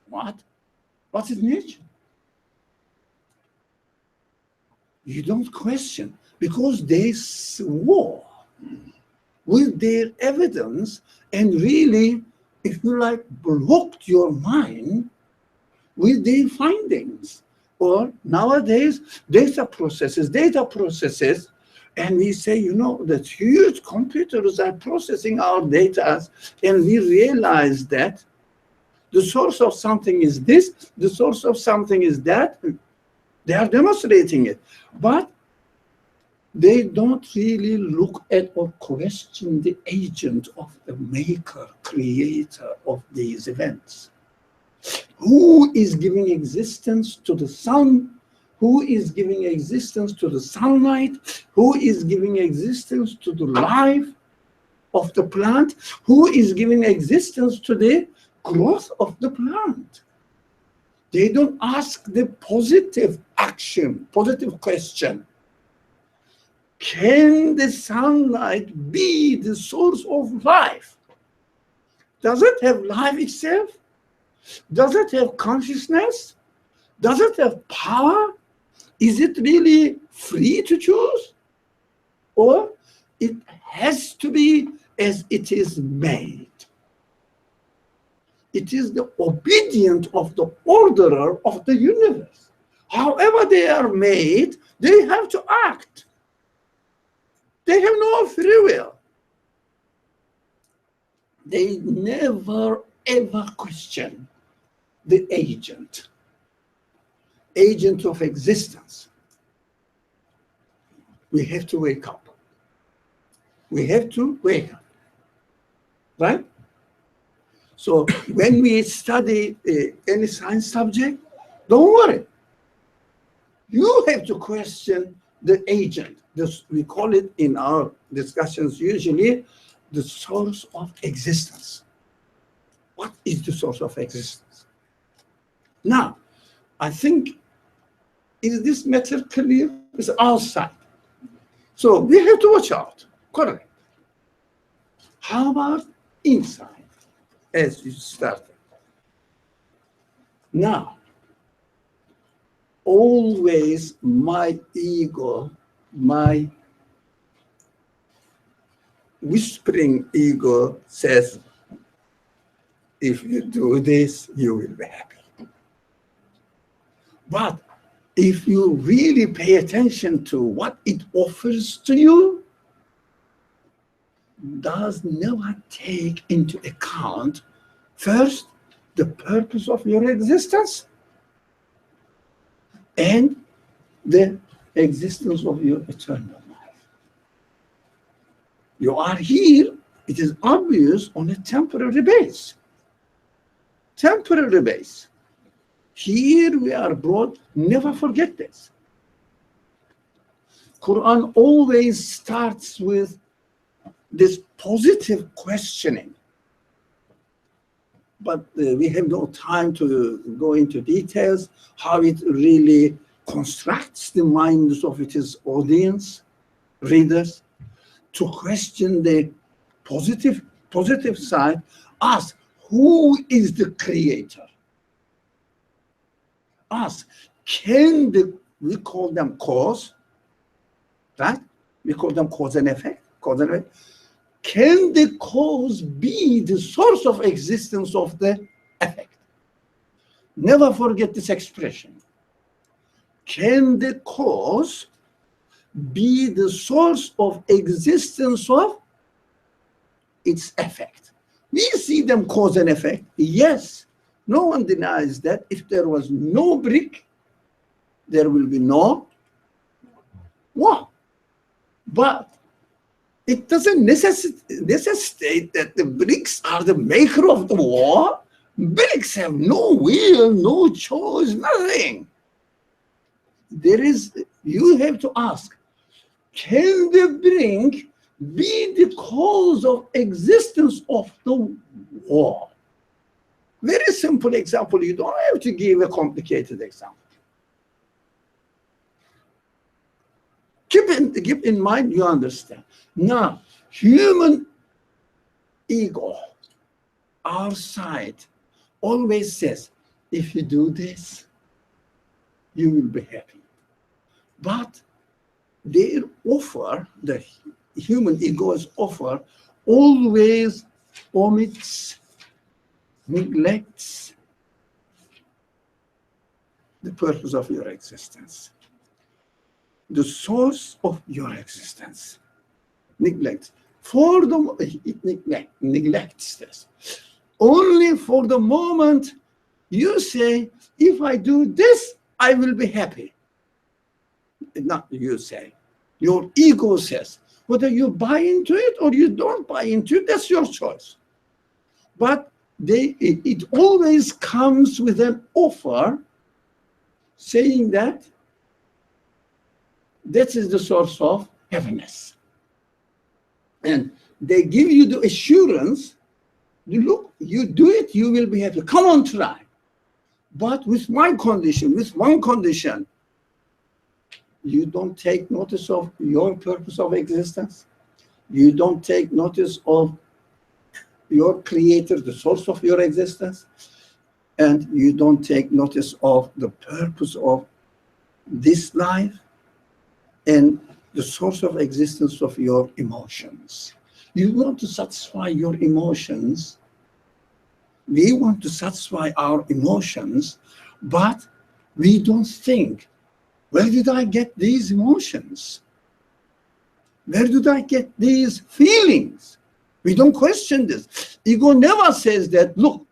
What? What is nature? You don't question, because they swore with their evidence and really, if you like, blocked your mind with their findings. Or nowadays, data processes, and we say, you know, that huge computers are processing our data, and we realize that the source of something is this, the source of something is that. They are demonstrating it, but they don't really look at or question the agent of the maker, creator of these events. Who is giving existence to the sun? Who is giving existence to the sunlight? Who is giving existence to the life of the plant? Who is giving existence to the growth of the plant? They don't ask the positive action, positive question. Can the sunlight be the source of life? Does it have life itself? Does it have consciousness? Does it have power? Is it really free to choose? Or it has to be as it is made? It is the obedient of the orderer of the universe. However they are made, they have to act. They have no free will. They never ever question the agent of existence. We have to wake up. We have to wake up, right? So when we study any science subject, don't worry. You have to question the agent. We call it in our discussions usually the source of existence. What is the source of existence? Now, I think, is this matter clear? It's outside. So we have to watch out. Correct. How about inside, as you started? Now, always my ego, my whispering ego says, if you do this, you will be happy. But if you really pay attention to what it offers to you, does never take into account, first, the purpose of your existence and the existence of your eternal life. You are here, it is obvious, on a temporary base. Temporary base. Here we are brought, never forget this. Quran always starts with this positive questioning. But we have no time to go into details, how it really constructs the minds of its audience, readers, to question the positive side. Ask, who is the creator? Ask, we call them cause, right? We call them cause and effect. Can the cause be the source of existence of the effect? Never forget this expression. Can the cause be the source of existence of its effect? We see them cause and effect. Yes, no one denies that if there was no brick, there will be no wall. But it doesn't necessitate that the bricks are the maker of the wall. Bricks have no will, no choice, nothing. You have to ask, can the brick be the cause of existence of the wall? Very simple example. You don't have to give a complicated example. Keep in mind, you understand. Now, human ego, our side, always says, if you do this, you will be happy. But their offer, the human ego's offer, always omits, neglects the purpose of your existence. The source of your existence. Neglects. It neglects this. Only for the moment you say, if I do this, I will be happy. Not you say. Your ego says. Whether you buy into it or you don't buy into it, that's your choice. But it always comes with an offer saying that this is the source of happiness. And they give you the assurance, look, you do it, you will be happy. Come on, try. But with my condition, with one condition, you don't take notice of your purpose of existence. You don't take notice of your creator, the source of your existence. And you don't take notice of the purpose of this life and the source of existence of your emotions. You want to satisfy your emotions. We want to satisfy our emotions, but we don't think, where did I get these emotions? Where did I get these feelings? We don't question this. Ego never says that, look,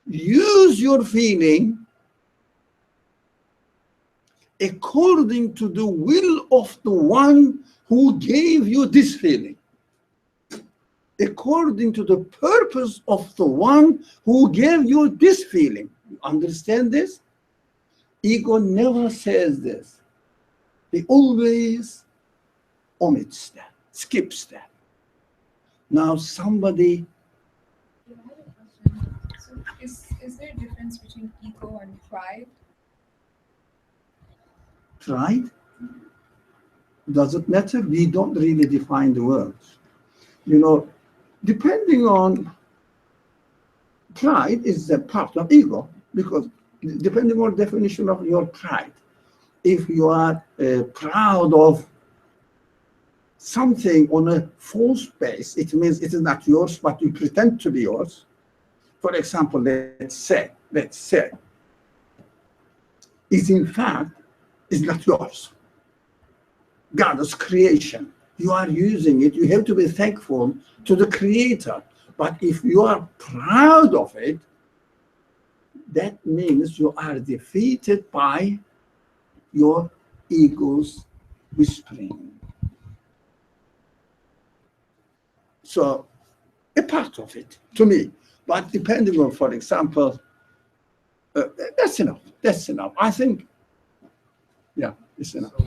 use your feeling according to the will of the one who gave you this feeling, according to the purpose of the one who gave you this feeling. You understand this? Ego never says this. He always omits that, skips that. Now somebody, So is there a difference between ego and pride? Pride? Does it matter? We don't really define the words. You know, depending on pride is a part of ego, because depending on definition of your pride, if you are proud of something on a false base, it means it is not yours, but you pretend to be yours. For example, let's say, is in fact is not yours. God's creation. You are using it. You have to be thankful to the Creator. But if you are proud of it, that means you are defeated by your ego's whispering. So, a part of it, to me. But depending on, for example, that's enough. That's enough. I think, yeah, it's enough. So,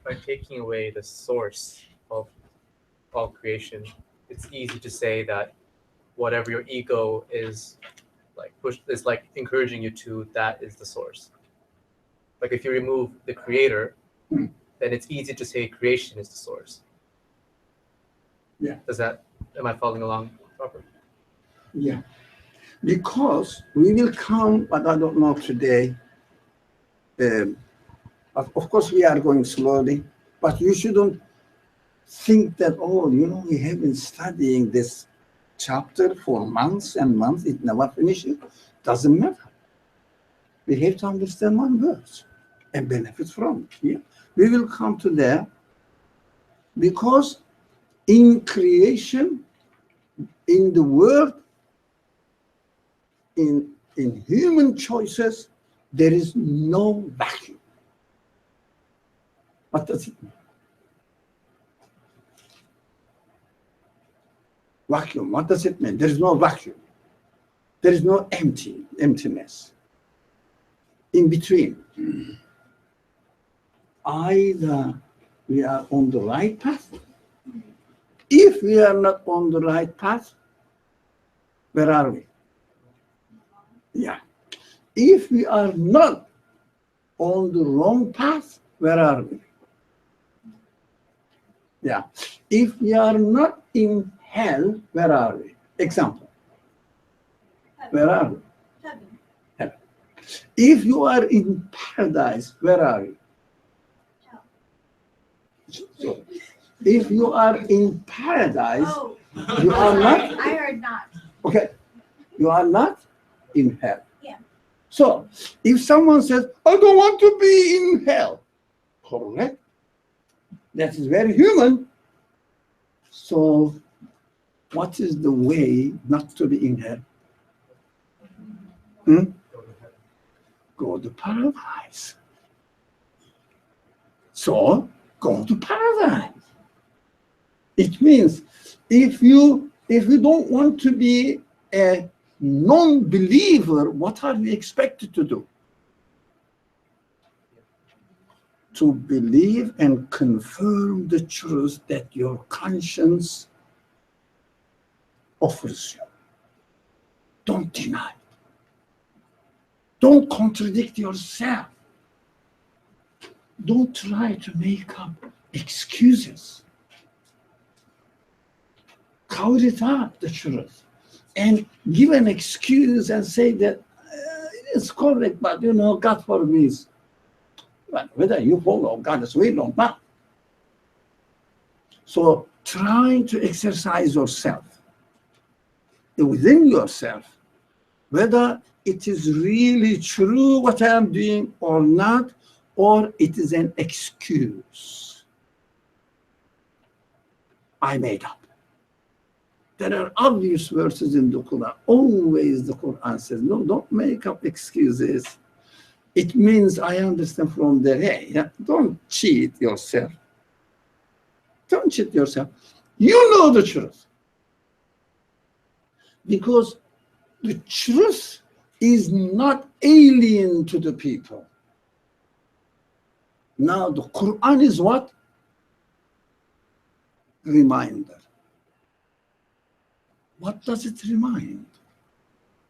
by taking away the source of all creation, it's easy to say that whatever your ego is like encouraging you to, that is the source. Like if you remove the creator, then it's easy to say creation is the source. Yeah. Am I following along properly? Yeah. Because we will come, but I don't know today. Of course, we are going slowly, but you shouldn't think that, oh, you know, we have been studying this chapter for months and months, it never finishes. Doesn't matter. We have to understand one verse and benefit from it. Yeah? We will come to there because in creation, in the world, in human choices, there is no vacuum. What does it mean? Vacuum, what does it mean? There is no vacuum. There is no emptiness. In between, either we are on the right path. If we are not on the right path, where are we? Yeah. If we are not on the wrong path, where are we? Yeah. If we are not in hell, where are we? Example. Where are we? Heaven. If you are in paradise, where are you? So, if you are in paradise, you are not. I heard not. Okay. You are not in hell. Yeah. So, if someone says, I don't want to be in hell, correct? That is very human. So, what is the way not to be in hell? Go to paradise. So, go to paradise. It means if you don't want to be a non-believer, what are we expected to do? To believe and confirm the truth that your conscience offers you. Don't deny. Don't contradict yourself. Don't try to make up excuses. Cover it up, the truth, and give an excuse and say that it is correct, but you know, God forbids. But whether you follow God's will or not. So trying to exercise yourself within yourself, whether it is really true what I am doing or not, or it is an excuse I made up. There are obvious verses in the Quran. Always the Quran says, no, don't make up excuses. It means, I understand from the hey, yeah, don't cheat yourself. Don't cheat yourself. You know the truth. Because the truth is not alien to the people. Now the Quran is what? Reminder. What does it remind?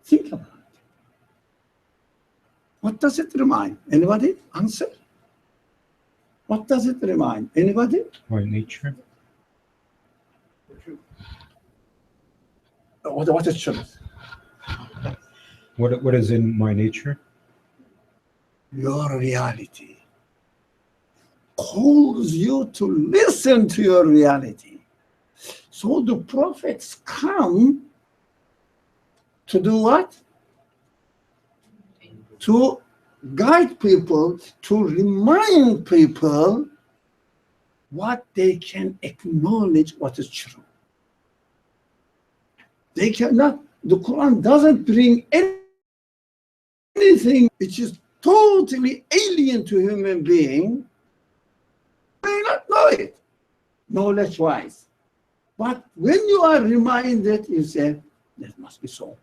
Think about it. What does it remind? Anybody? Answer. What does it remind? Anybody? My nature. What is truth? What is in my nature? Your reality calls you to listen to your reality. So the prophets come to do what? To guide people, to remind people what they can acknowledge what is true. They cannot, the Quran doesn't bring anything which is totally alien to human being. They may not know it, knowledge-wise. But when you are reminded, you say, that must be so.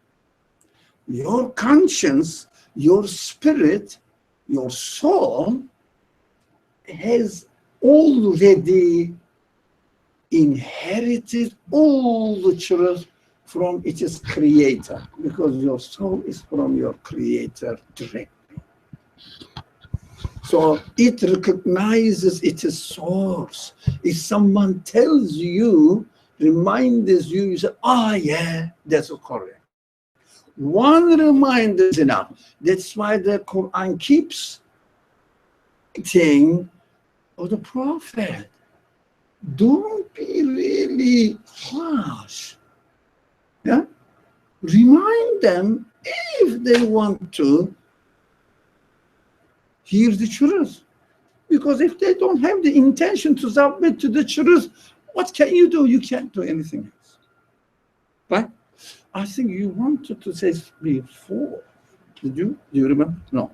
Your conscience, your spirit, your soul has already inherited all the truth from its creator, because your soul is from your creator directly. So it recognizes its source. If someone tells you, reminds you, you say, oh yeah, that's correct. One reminder is enough. That's why the Quran keeps saying, oh, the prophet, don't be really harsh. Yeah? Remind them if they want to hear the truth. Because if they don't have the intention to submit to the truth, what can you do? You can't do anything else. Right? I think you wanted to say before. Did you? Do you remember? No.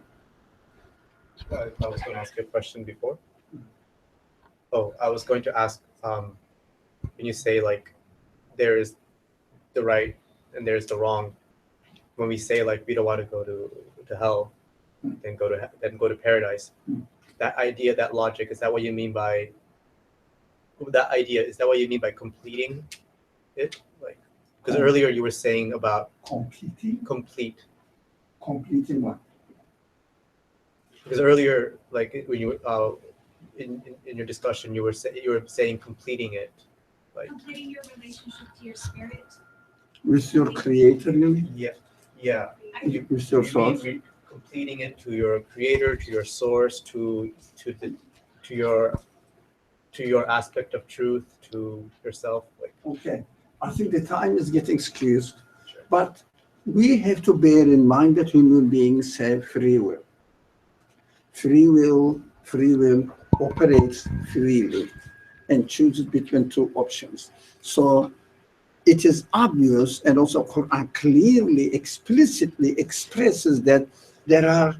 I was going to ask you a question before. Oh, I was going to ask, when you say like there is the right and there's the wrong, when we say like we don't want to go to hell, then go to paradise, that idea, that logic, is that what you mean by that idea? Is that what you mean by completing it? Like, because earlier you were saying about completing what? Because earlier, like when you in your discussion, you were saying completing it, like completing your relationship to your spirit with your creator, you mean? Yeah. With your source. Completing it to your creator, to your source, to your aspect of truth, to yourself. Like, okay, I think the time is getting skewed, but we have to bear in mind that human beings have free will. Free will operates freely and chooses between two options. So it is obvious, and also Quran clearly, explicitly expresses that there are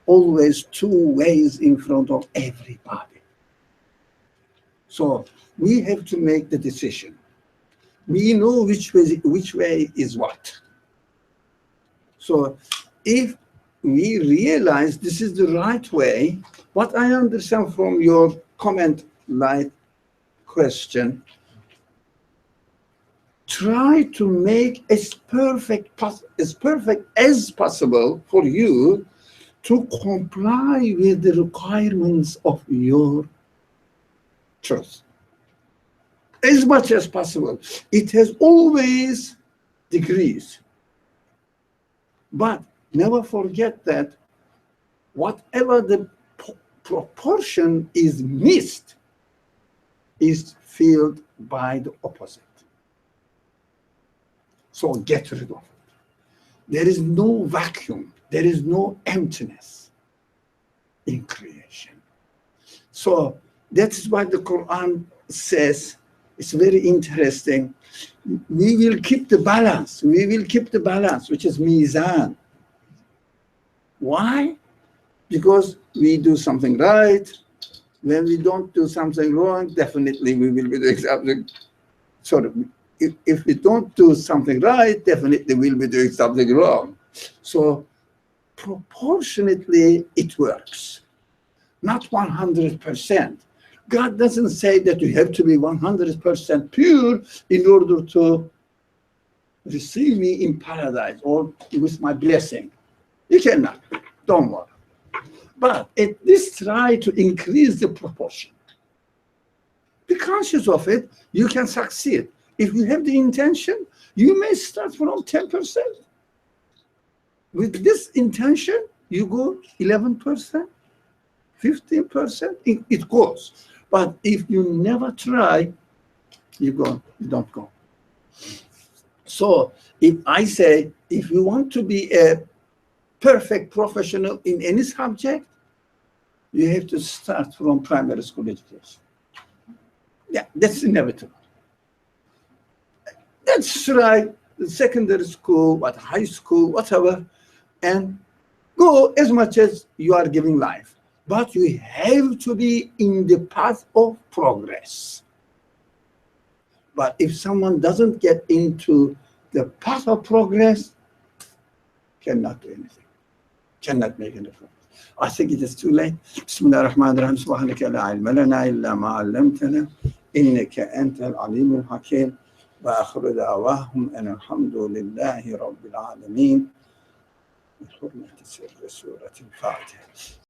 always two ways in front of everybody. So we have to make the decision. We know which way is what. So if we realize this is the right way, what I understand from your comment, like question, try to make as perfect as possible for you to comply with the requirements of your truth. As much as possible. It has always degrees. But never forget that whatever the proportion is missed is filled by the opposite. So get rid of it. There is no vacuum. There is no emptiness in creation. So that's why the Quran says, it's very interesting, we will keep the balance. We will keep the balance, which is mizan. Why? Because we do something right. When we don't do something wrong, definitely we will be doing something. So if we don't do something right, definitely we'll be doing something wrong. So proportionately, it works. Not 100%. God doesn't say that you have to be 100% pure in order to receive me in paradise or with my blessing. You cannot. Don't worry. But at least try to increase the proportion. Be conscious of it. You can succeed. If you have the intention, you may start from 10%. With this intention, you go 11%, 15%, it goes. But if you never try, you don't go. So if I say, if you want to be a perfect professional in any subject, you have to start from primary school education. Yeah, that's inevitable. Let's try secondary school, high school, whatever, and go as much as you are giving life. But you have to be in the path of progress. But if someone doesn't get into the path of progress, cannot do anything, cannot make any progress. I think it is too late. Bismillah ar-Rahman ar-Rahim. Subhanaka la ilma lana illa ma 'allamtana innaka antal alimul hakim. Wa akhiru da'wahum an alhamdulillahi rabbil alamin. بحرمة سر سورة الفاتحة.